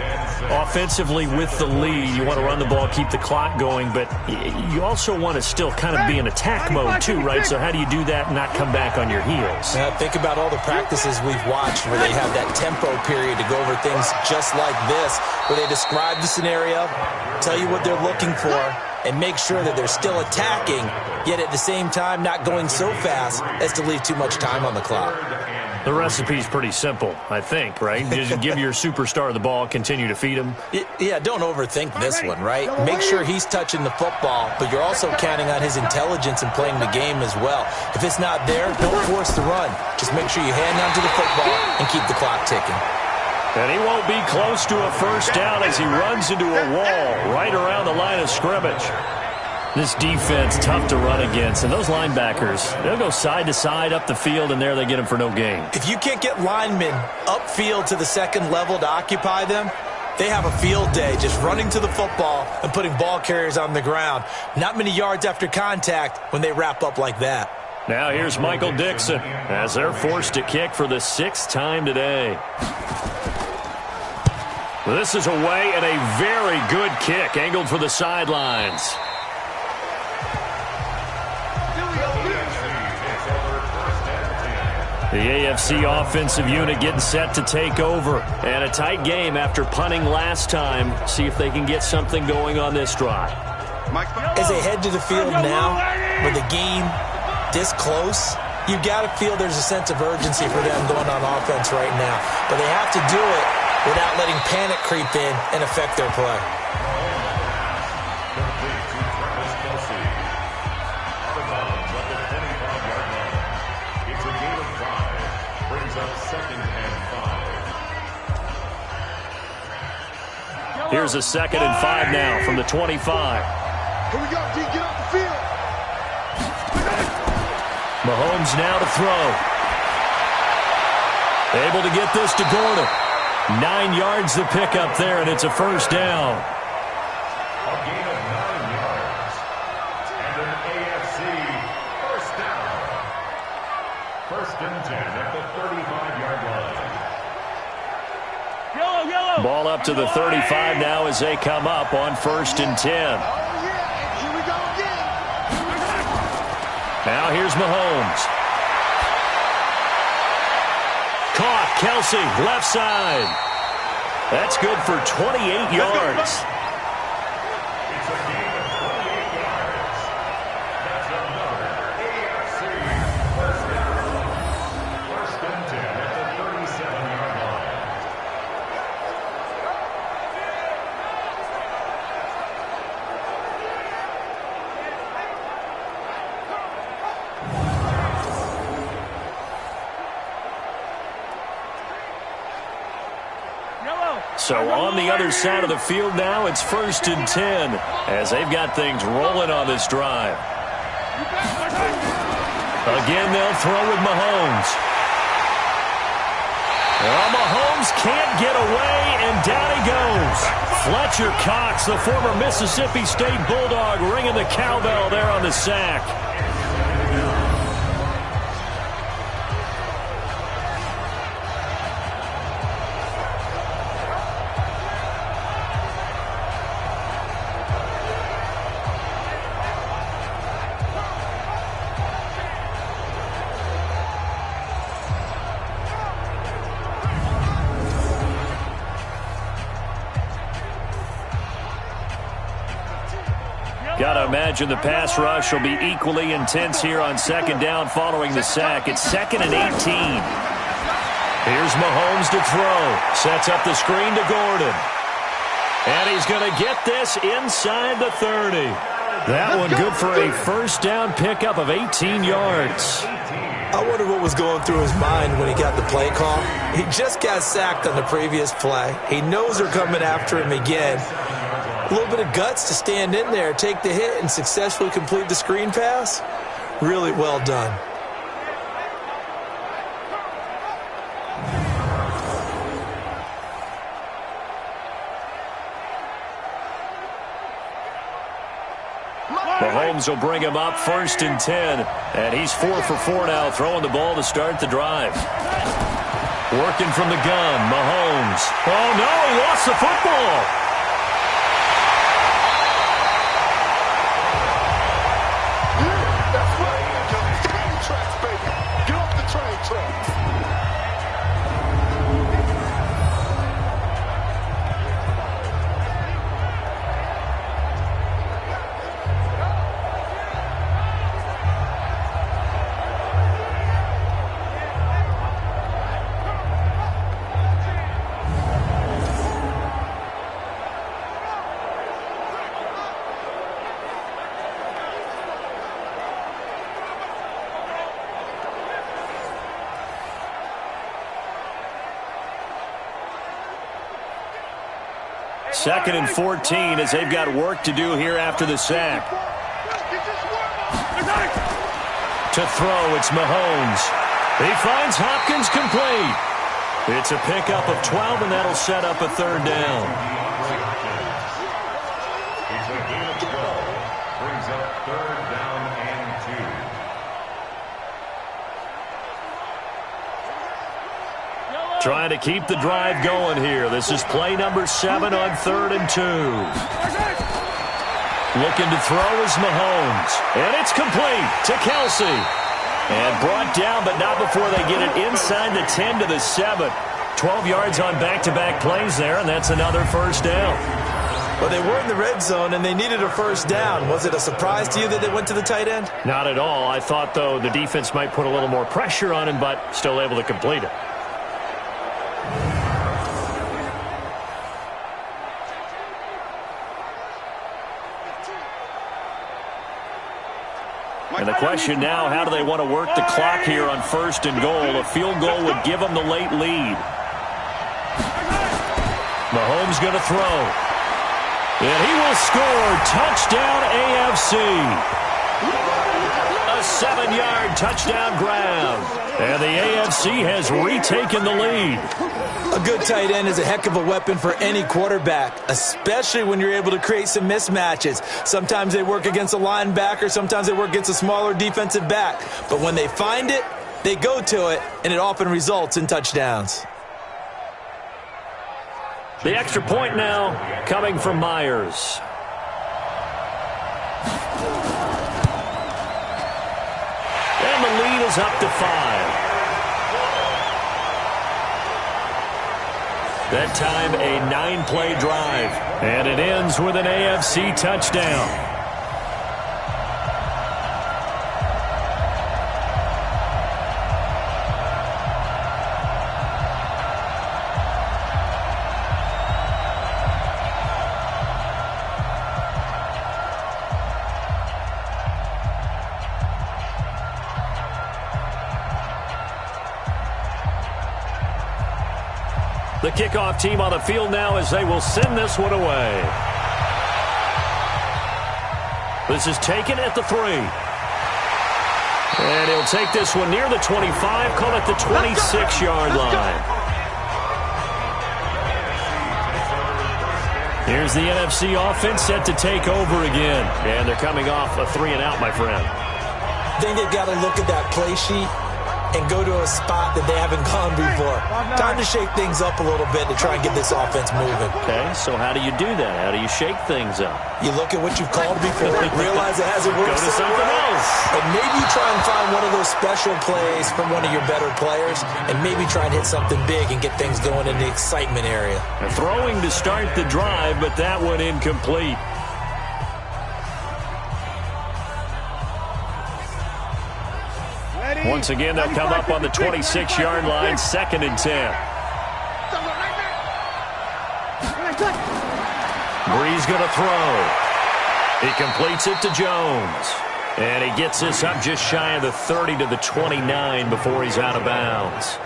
Offensively with the lead, you want to run the ball, keep the clock going, but you also want to still kind of be in attack mode too, right? So how do you do that and not come back on your heels? Think about all the practices we've watched where they have that tempo period to go over things just like this, where they describe the scenario, tell you what they're looking for, and make sure that they're still attacking, yet at the same time not going so fast as to leave too much time on the clock. The recipe's pretty simple, I think, right? Just give your superstar the ball, continue to feed him. Yeah, don't overthink this one, right? Make sure he's touching the football, but you're also counting on his intelligence and playing the game as well. If it's not there, don't force the run. Just make sure you hang on to the football and keep the clock ticking. And he won't be close to a first down as he runs into a wall right around the line of scrimmage. This defense, tough to run against. And those linebackers, they'll go side to side up the field, and there they get him for no gain. If you can't get linemen upfield to the second level to occupy them, they have a field day just running to the football and putting ball carriers on the ground. Not many yards after contact when they wrap up like that. Now here's Michael Dixon as they're forced to kick for the 6th time today. This is away and a very good kick angled for the sidelines. The AFC offensive unit getting set to take over. And a tight game after punting last time. See if they can get something going on this drive. As they head to the field now, with the game this close, you've got to feel there's a sense of urgency for them going on offense right now. But they have to do it without letting panic creep in and affect their play. Here's a 2nd and 5 now from the 25. Here we go, D. Get off the field. Mahomes now to throw. Able to get this to Gordon. 9 yards to pick up there, and it's a first down. A gain of 9 yards. And an AFC first down. 1st and 10 at the 35-yard line. Yellow. Ball up to the 35 now as they come up on 1st and 10. Oh, yeah. Here we go again. Now here's Mahomes. Caught, Kelsey, left side. That's good for 28 yards. It's a gain of 28 yards. That's another AFC first down. 1st and 10 at the 37-yard line. So on the other side of the field now, it's 1st and 10 as they've got things rolling on this drive. Again, they'll throw with Mahomes. Well, Mahomes can't get away, and down he goes. Fletcher Cox, the former Mississippi State Bulldog, ringing the cowbell there on the sack. Got to imagine the pass rush will be equally intense here on 2nd down following the sack. It's 2nd and 18. Here's Mahomes to throw. Sets up the screen to Gordon. And he's going to get this inside the 30. That one good for a first down pickup of 18 yards. I wonder what was going through his mind when he got the play call. He just got sacked on the previous play. He knows they're coming after him again. A little bit of guts to stand in there, take the hit, and successfully complete the screen pass. Really well done. Mahomes will bring him up 1st and 10. And he's 4 for 4 now, throwing the ball to start the drive. Working from the gun, Mahomes. Oh, no, he lost the football. 2nd and 14 as they've got work to do here after the sack. To throw, it's Mahomes. He finds Hopkins complete. It's a pickup of 12, and that'll set up a 3rd down. It's a gain of 12. Brings up 3rd down and 2. Trying to keep the drive going here. This is play number 7 on 3rd and 2. Looking to throw is Mahomes. And it's complete to Kelsey. And brought down, but not before they get it inside the 10 to the 7. 12 yards on back-to-back plays there, and that's another 1st down. Well, they were in the red zone, and they needed a 1st down. Was it a surprise to you that they went to the tight end? Not at all. I thought, though, the defense might put a little more pressure on him, but still able to complete it. And the question now, how do they want to work the clock here on 1st and goal? A field goal would give them the late lead. Mahomes going to throw. And he will score. Touchdown AFC. A 7-yard touchdown grab. And the AFC has retaken the lead. A good tight end is a heck of a weapon for any quarterback, especially when you're able to create some mismatches. Sometimes they work against a linebacker, sometimes they work against a smaller defensive back. But when they find it, they go to it, and it often results in touchdowns. The extra point now coming from Myers. And the lead is up to 5. That time, a 9-play drive. And it ends with an AFC touchdown. The kickoff team on the field now as they will send this one away. This is taken at the 3. And he'll take this one near the 25, call it the 26-yard line. Here's the NFC offense set to take over again. And they're coming off a 3-and-out, my friend. I think they've got to look at that play sheet and go to a spot that they haven't gone before. Time to shake things up a little bit to try and get this offense moving. Okay, so how do you do that? How do you shake things up? You look at what you've called before, realize it hasn't worked. Go to something else. And maybe you try and find one of those special plays from one of your better players, and maybe try and hit something big and get things going in the excitement area. They're throwing to start the drive, but that one incomplete. Once again, they'll come up on the 26-yard line, 2nd and 10. Breeze going to throw. He completes it to Jones. And he gets this up just shy of the 30 to the 29 before he's out of bounds.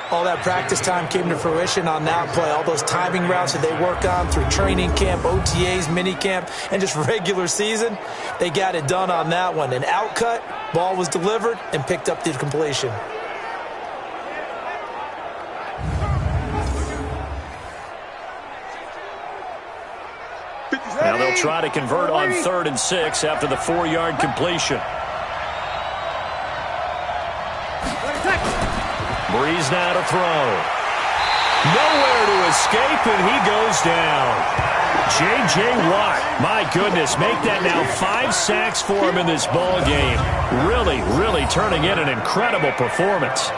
All that practice time came to fruition on that play. All those timing routes that they work on through training camp, OTAs, mini camp, and just regular season, they got it done on that one. An outcut, ball was delivered, and picked up the completion. Now they'll try to convert on 3rd and 6 after the 4-yard completion. Breeze now to throw. Nowhere to escape, and he goes down. J.J. Watt, my goodness, make that now 5 sacks for him in this ball game. Really turning in an incredible performance.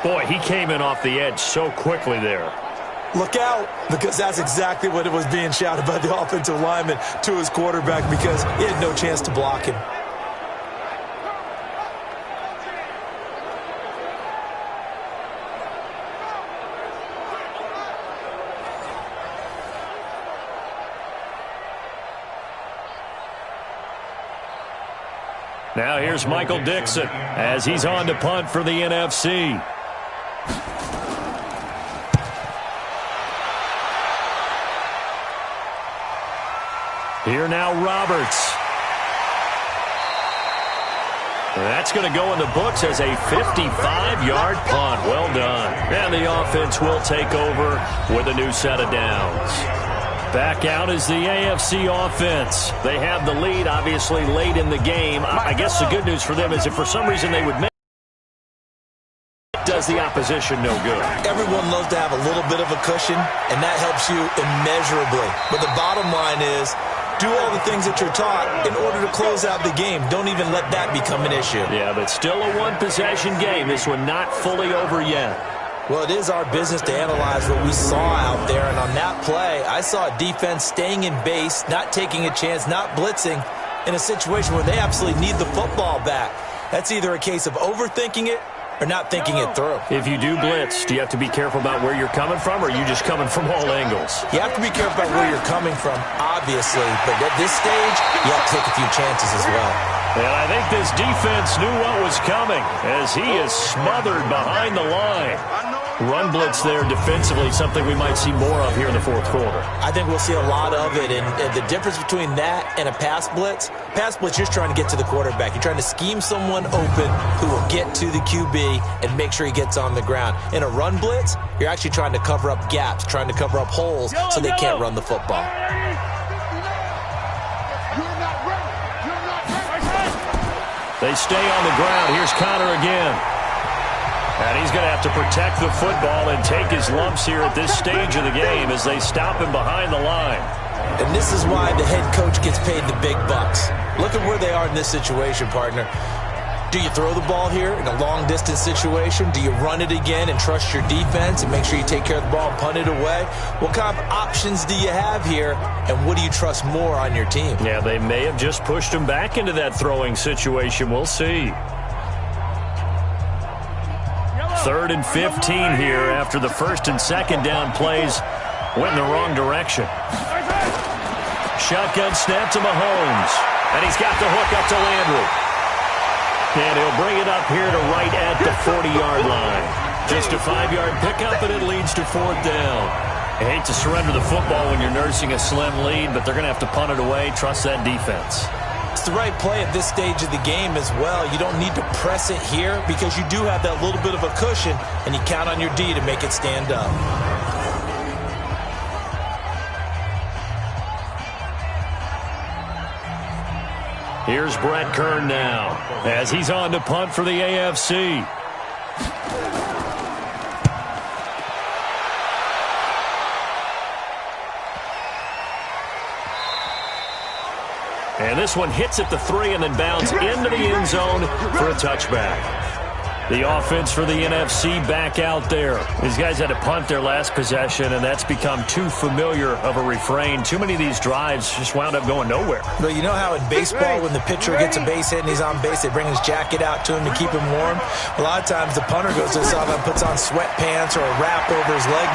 Boy, he came in off the edge so quickly there. Look out, because that's exactly what it was being shouted by the offensive lineman to his quarterback, because he had no chance to block him. Now here's Michael Dixon as he's on to punt for the NFC. Here now, Roberts. That's going to go in the books as a 55-yard punt. Well done. And the offense will take over with a new set of downs. Back out is the AFC offense. They have the lead, obviously, late in the game. I guess the good news for them is if for some reason they would make it, does the opposition no good. Everyone loves to have a little bit of a cushion, and that helps you immeasurably. But the bottom line is, do all the things that you're taught in order to close out the game. Don't even let that become an issue. Yeah, but still a one-possession game. This one not fully over yet. Well, it is our business to analyze what we saw out there. And on that play, I saw a defense staying in base, not taking a chance, not blitzing in a situation where they absolutely need the football back. That's either a case of overthinking it or not thinking it through. If you do blitz, do you have to be careful about where you're coming from, or are you just coming from all angles? You have to be careful about where you're coming from, obviously. But at this stage, you have to take a few chances as well. And I think this defense knew what was coming as he is smothered behind the line. Run blitz there defensively, something we might see more of here in the fourth quarter. I think we'll see a lot of it, and the difference between that and a pass blitz, you're just trying to get to the quarterback. You're trying to scheme someone open who will get to the QB and make sure he gets on the ground. In a run blitz, you're actually trying to cover up gaps, trying to cover up holes so they can't run the football. They stay on the ground. Here's Connor again. And he's going to have to protect the football and take his lumps here at this stage of the game as they stop him behind the line. And this is why the head coach gets paid the big bucks. Look at where they are in this situation, partner. Do you throw the ball here in a long-distance situation? Do you run it again and trust your defense and make sure you take care of the ball and punt it away? What kind of options do you have here, and what do you trust more on your team? Yeah, they may have just pushed him back into that throwing situation. We'll see. 3rd and 15 here after the first and second down plays went in the wrong direction. Shotgun snap to Mahomes. And he's got the hook up to Landry. And he'll bring it up here to right at the 40-yard line. Just a 5-yard pickup, and it leads to 4th down. I hate to surrender the football when you're nursing a slim lead, but they're going to have to punt it away. Trust that defense. It's the right play at this stage of the game as well. You don't need to press it here because you do have that little bit of a cushion, and you count on your D to make it stand up. Here's Brent Kern now as he's on to punt for the AFC. And this one hits at the 3 and then bounds into the end zone for a touchback. The offense for the NFC back out there. These guys had to punt their last possession, and that's become too familiar of a refrain. Too many of these drives just wound up going nowhere. But you know how in baseball, when the pitcher gets a base hit and he's on base, they bring his jacket out to him to keep him warm? A lot of times the punter goes to the sideline and puts on sweatpants or a wrap over his leg.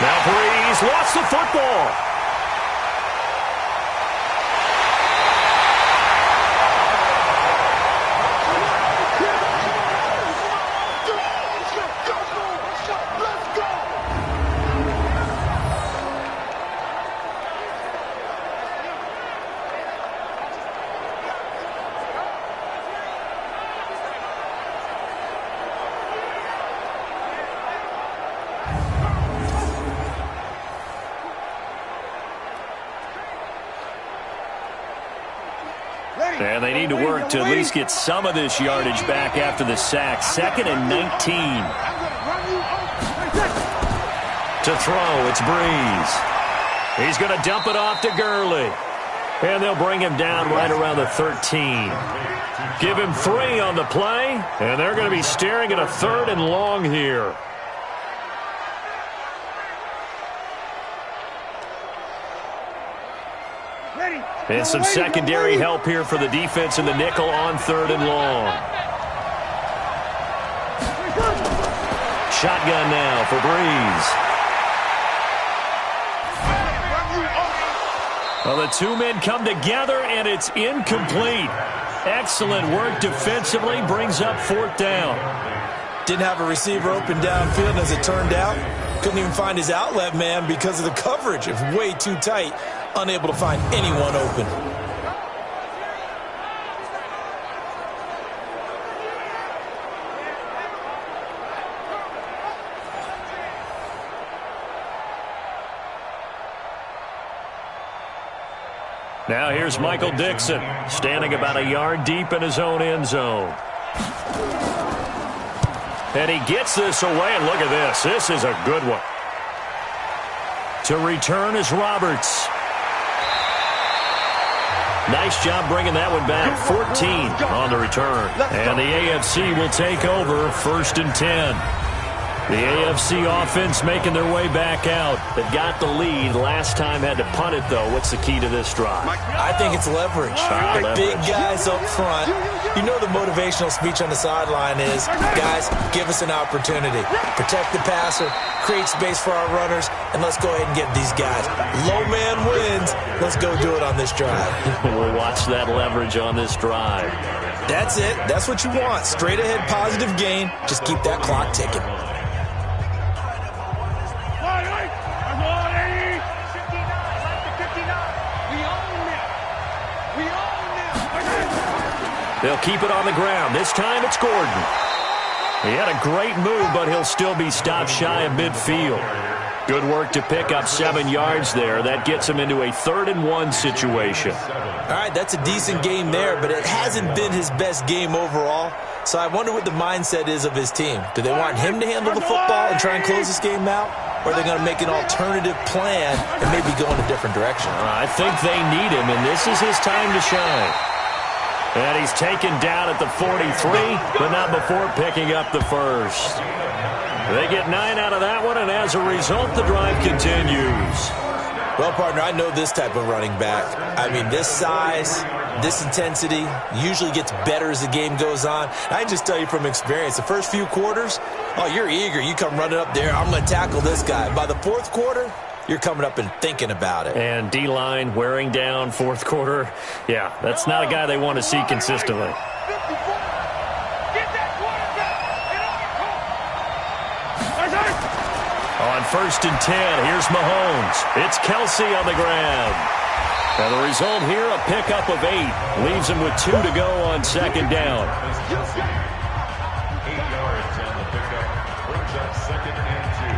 Now Breeze lost the football. And they need to work to at least get some of this yardage back after the sack. 2nd and 19. To throw, it's Breeze. He's going to dump it off to Gurley. And they'll bring him down right around the 13. Give him 3 on the play. And they're going to be staring at a 3rd and long here. And some secondary help here for the defense in the nickel on 3rd and long. Shotgun now for Breeze. Well, the two men come together, and it's incomplete. Excellent work defensively, brings up 4th down. Didn't have a receiver open downfield, as it turned out. Couldn't even find his outlet man because of the coverage. It's way too tight. Unable to find anyone open. Now here's Michael Dixon, standing about a yard deep in his own end zone. And he gets this away, and look at this. This is a good one. To return is Roberts. Nice job bringing that one back. 14 on the return. And the AFC will take over 1st and 10. The AFC offense making their way back out. They got the lead. Last time had to punt it, though. What's the key to this drive? I think it's leverage. Big guys up front. You know the motivational speech on the sideline is, guys, give us an opportunity. Protect the passer, create space for our runners, and let's go ahead and get these guys. Low man wins. Let's go do it on this drive. We'll watch that leverage on this drive. That's it. That's what you want. Straight ahead positive gain. Just keep that clock ticking. They'll keep it on the ground. This time it's Gordon. He had a great move, but he'll still be stopped shy of midfield. Good work to pick up 7 yards there. That gets him into a 3rd and 1 situation. All right, that's a decent game there, but it hasn't been his best game overall. So I wonder what the mindset is of his team. Do they want him to handle the football and try and close this game out? Or are they going to make an alternative plan and maybe go in a different direction? I think they need him, and this is his time to shine. And he's taken down at the 43, but not before picking up the first. They get 9 out of that one, and as a result, the drive continues. Well, partner, I know this type of running back. I mean, this size, this intensity usually gets better as the game goes on. I can just tell you from experience, the first few quarters, oh, you're eager. You come running up there, I'm going to tackle this guy. By the 4th quarter, you're coming up and thinking about it. And D-line wearing down 4th quarter. Yeah, that's not a guy they want to see consistently. On 1st and 10, here's Mahomes. It's Kelsey on the ground. And the result here, a pickup of 8. Leaves him with 2 to go on 2nd down. 8 yards on the pickup. Brings up 2nd and 2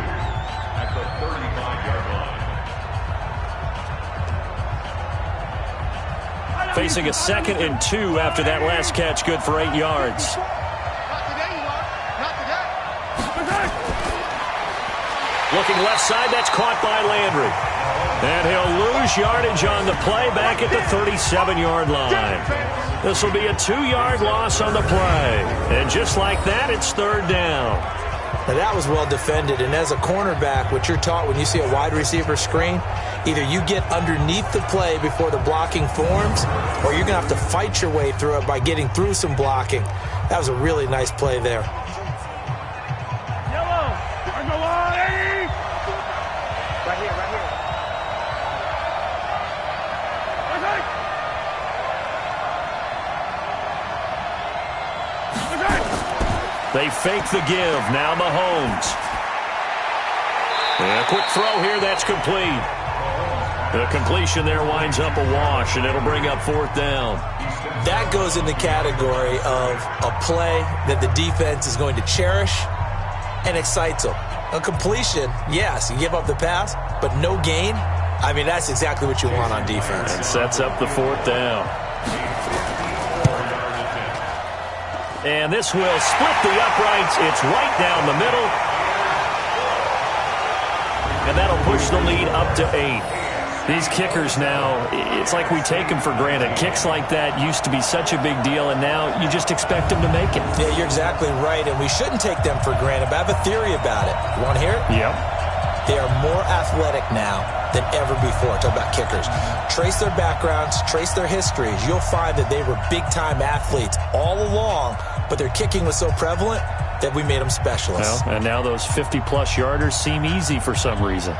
at the 35-yard line. Facing a 2nd and 2 after that last catch, good for 8 yards. Looking left side, that's caught by Landry. And he'll lose yardage on the play back at the 37-yard line. This will be a 2-yard loss on the play. And just like that, it's 3rd down. Now that was well defended, and as a cornerback, what you're taught when you see a wide receiver screen, either you get underneath the play before the blocking forms, or you're going to have to fight your way through it by getting through some blocking. That was a really nice play there. They fake the give. Now Mahomes. And a quick throw here. That's complete. The completion there winds up a wash, and it'll bring up 4th down. That goes in the category of a play that the defense is going to cherish and excites them. A completion, yes, you give up the pass, but no gain. I mean, that's exactly what you want on defense. And sets up the 4th down. And this will split the uprights. It's right down the middle. And that'll push the lead up to 8. These kickers now, it's like we take them for granted. Kicks like that used to be such a big deal, and now you just expect them to make it. Yeah, you're exactly right, and we shouldn't take them for granted, but I have a theory about it. You want to hear it? Yep. They are more athletic now than ever before. Talk about kickers. Trace their backgrounds, trace their histories. You'll find that they were big-time athletes all along, but their kicking was so prevalent that we made them specialists. Well, and now those 50-plus yarders seem easy for some reason.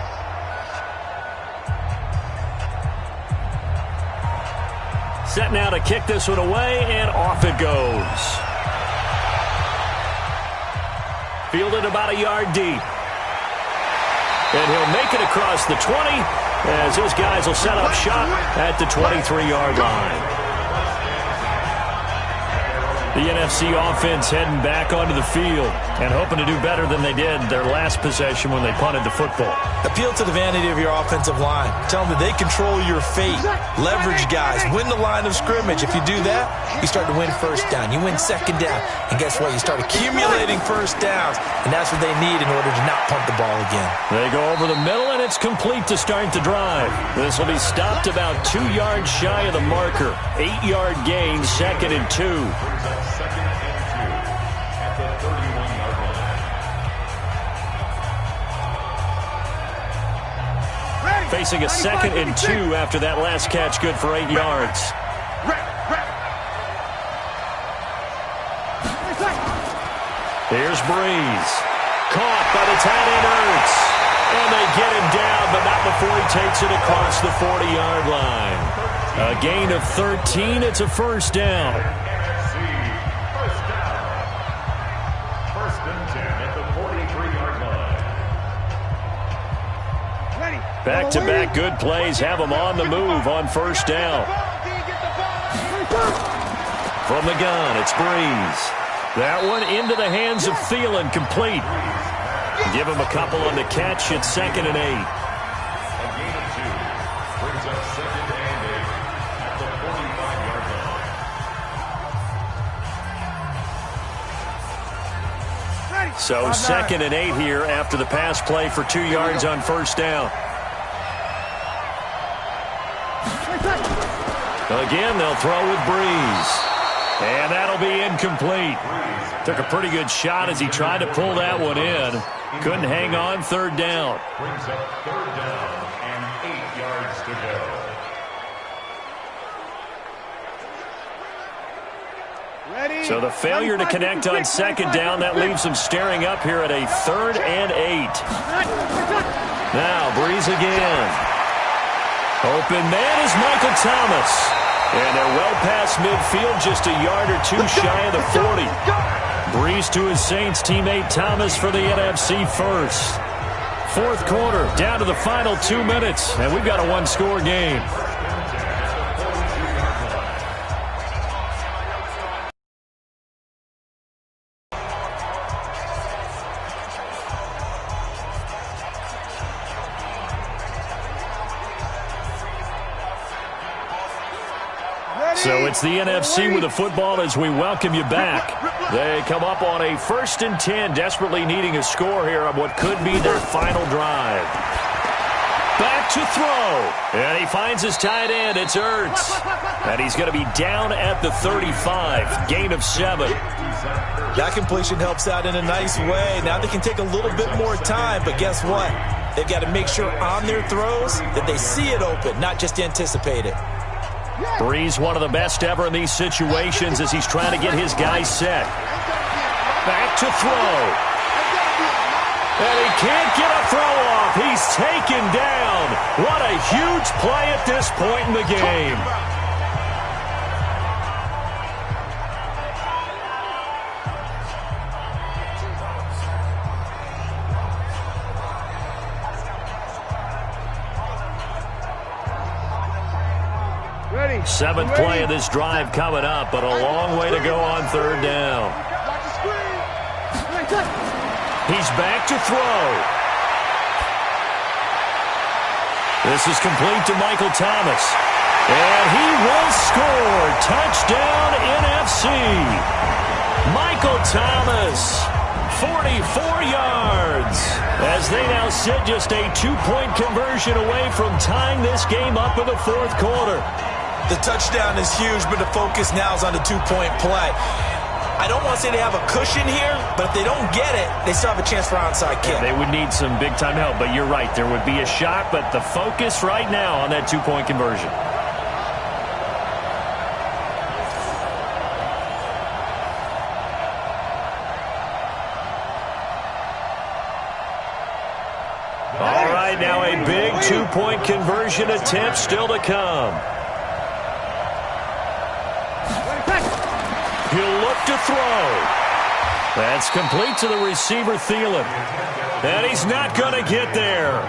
Set now to kick this one away, and off it goes. Fielded about a yard deep. And he'll make it across the 20 as his guys will set up shop at the 23-yard line. The NFC offense heading back onto the field and hoping to do better than they did their last possession when they punted the football. Appeal to the vanity of your offensive line. Tell them that they control your fate. Leverage guys. Win the line of scrimmage. If you do that, you start to win first down. You win second down. And guess what? You start accumulating first downs. And that's what they need in order to not punt the ball again. They go over the middle, and it's complete to start the drive. This will be stopped about 2 yards shy of the marker. 8-yard gain, 2nd and 2. Second and 2 at the 31-yard line. Facing a 2nd and 2 after that last catch, good for 8 yards. Here's Breeze. Caught by the tight end Ertz. And they get him down, but not before he takes it across the 40-yard line. A gain of 13. It's a first down. First down. First and 10 at the 43-yard line. Back-to-back good plays have them on the move on first down. From the gun, it's Breeze. That one into the hands of Thielen, complete. Give him a couple on the catch. It's 2nd and 8. A gain of 2 brings up 2nd and 8 at the 45-yard line. So 2nd and 8 here after the pass play for 2 yards on first down. Again, they'll throw with Breeze. And that'll be incomplete. Took a pretty good shot as he tried to pull that one in. Couldn't hang on, third down. Brings up third down and 8 yards to go. So the failure to connect on second down, that leaves them staring up here at a 3rd and 8. Now Breeze again. Open man is Michael Thomas. And they're well past midfield, just a yard or 2 shy of the 40. Breeze to his Saints teammate Thomas for the NFC first. Fourth quarter, down to the final 2 minutes, and we've got a one-score game. So it's the NFC with the football as we welcome you back. They come up on a 1st and 10, desperately needing a score here on what could be their final drive. Back to throw. And he finds his tight end. It's Ertz. And he's going to be down at the 35. Gain of 7. That completion helps out in a nice way. Now they can take a little bit more time, but guess what? They've got to make sure on their throws that they see it open, not just anticipate it. Breeze, one of the best ever in these situations as he's trying to get his guys set. Back to throw. And he can't get a throw off. He's taken down. What a huge play at this point in the game. Seventh play of this drive coming up, but a long way to go on third down. He's back to throw. This is complete to Michael Thomas. And he will score. Touchdown NFC. Michael Thomas, 44 yards. As they now sit just a 2-point conversion away from tying this game up in the fourth quarter. The touchdown is huge, but the focus now is on the 2-point play. I don't want to say they have a cushion here, but if they don't get it, they still have a chance for onside kick. They would need some big-time help, but you're right. There would be a shot, but the focus right now on that 2-point conversion. All right, now a big 2-point conversion attempt still to come. He'll look to throw. That's complete to the receiver, Thielen. And he's not going to get there.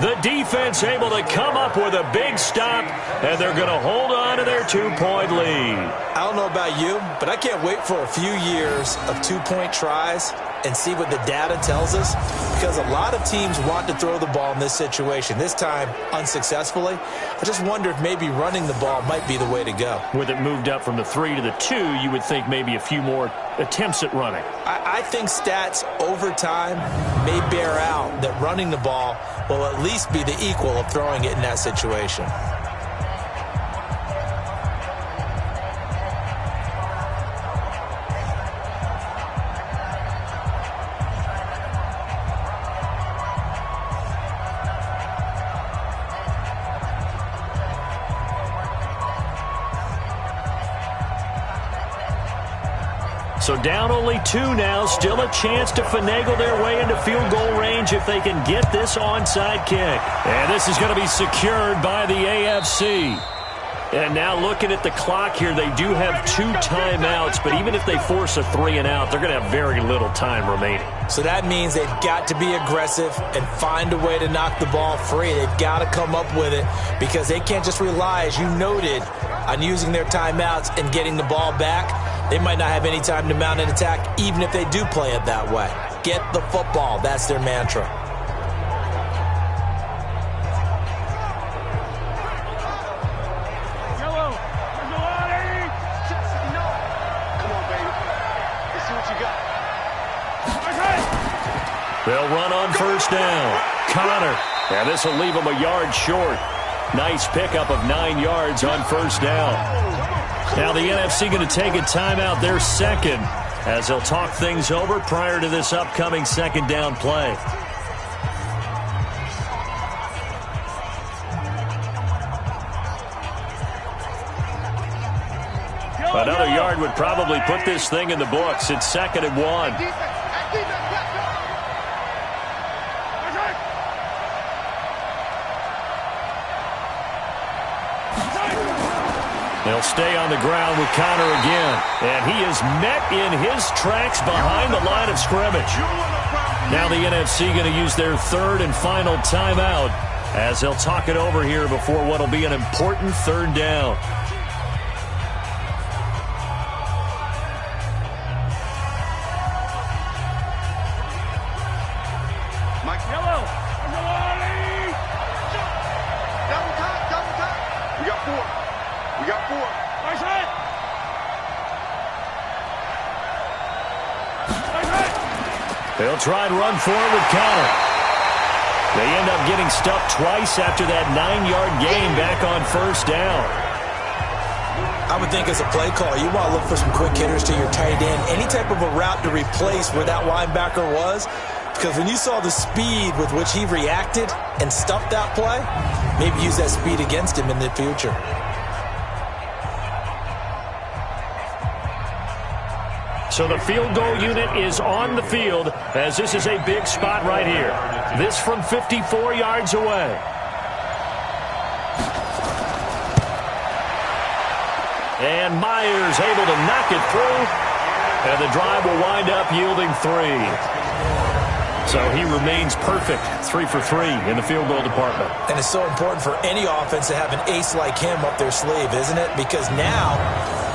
The defense able to come up with a big stop, and they're going to hold on to their 2-point lead. I don't know about you, but I can't wait for a few years of 2-point tries and see what the data tells us, because a lot of teams want to throw the ball in this situation, this time unsuccessfully. I just wonder if maybe running the ball might be the way to go. With it moved up from the 3 to the 2, you would think maybe a few more attempts at running. I think stats over time may bear out that running the ball will at least be the equal of throwing it in that situation. So down only 2 now, still a chance to finagle their way into field goal range if they can get this onside kick. And this is going to be secured by the AFC. And now looking at the clock here, they do have 2 timeouts, but even if they force a 3-and-out, they're going to have very little time remaining. So that means they've got to be aggressive and find a way to knock the ball free. They've got to come up with it because they can't just rely, as you noted, on using their timeouts and getting the ball back. They might not have any time to mount an attack, even if they do play it that way. Get the football. That's their mantra. Yellow. No. Come on, baby. Let's see what you got. They'll run on first down. Connor. And this will leave them a yard short. Nice pickup of 9 yards on first down. Now the NFC going to take a timeout, their second, as they'll talk things over prior to this upcoming second down play. Another yard would probably put this thing in the books. It's 2nd and 1. They'll stay on the ground with Connor again. And he is met in his tracks behind the line of scrimmage. Now the NFC going to use their 3rd and final timeout as they'll talk it over here before what will be an important 3rd down. Mike Yellow. Double time. We got 4. We got 4. Nice hit. They'll try and run forward with Connor. They end up getting stuffed twice after that 9-yard gain back on first down. I would think as a play call, you want to look for some quick hitters to your tight end. Any type of a route to replace where that linebacker was. Because when you saw the speed with which he reacted and stuffed that play, maybe use that speed against him in the future. So the field goal unit is on the field as this is a big spot right here. This from 54 yards away. And Myers able to knock it through. And the drive will wind up yielding 3. So he remains perfect, 3 for 3 in the field goal department. And it's so important for any offense to have an ace like him up their sleeve, isn't it? Because now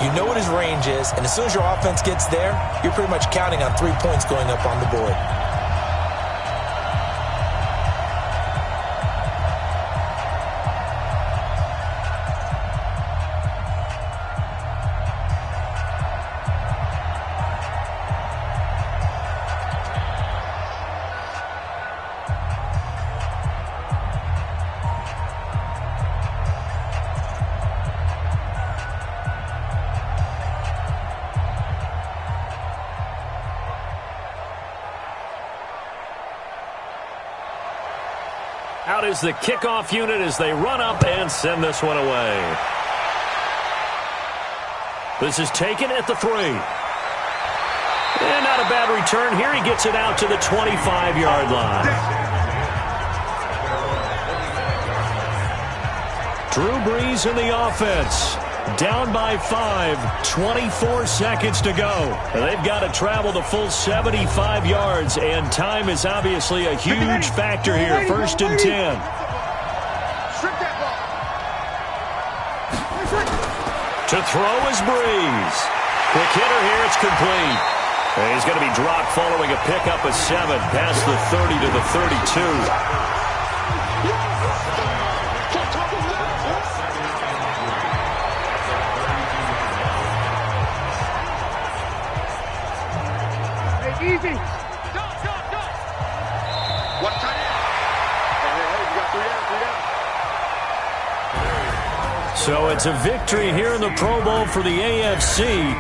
you know what his range is, and as soon as your offense gets there, you're pretty much counting on 3 points going up on the board. Out is the kickoff unit as they run up and send this one away. This is taken at the 3. And not a bad return here. He gets it out to the 25-yard line. Drew Brees in the offense. Down by 5, 24 seconds to go. They've got to travel the full 75 yards, and time is obviously a huge factor here. 1st and 10. To throw is Breeze. Quick hitter here, it's complete. And he's going to be dropped following a pickup of 7 past the 30 to the 32. Easy. Go. What tight end? Hey, you got 3 down. So it's a victory here in the Pro Bowl for the AFC.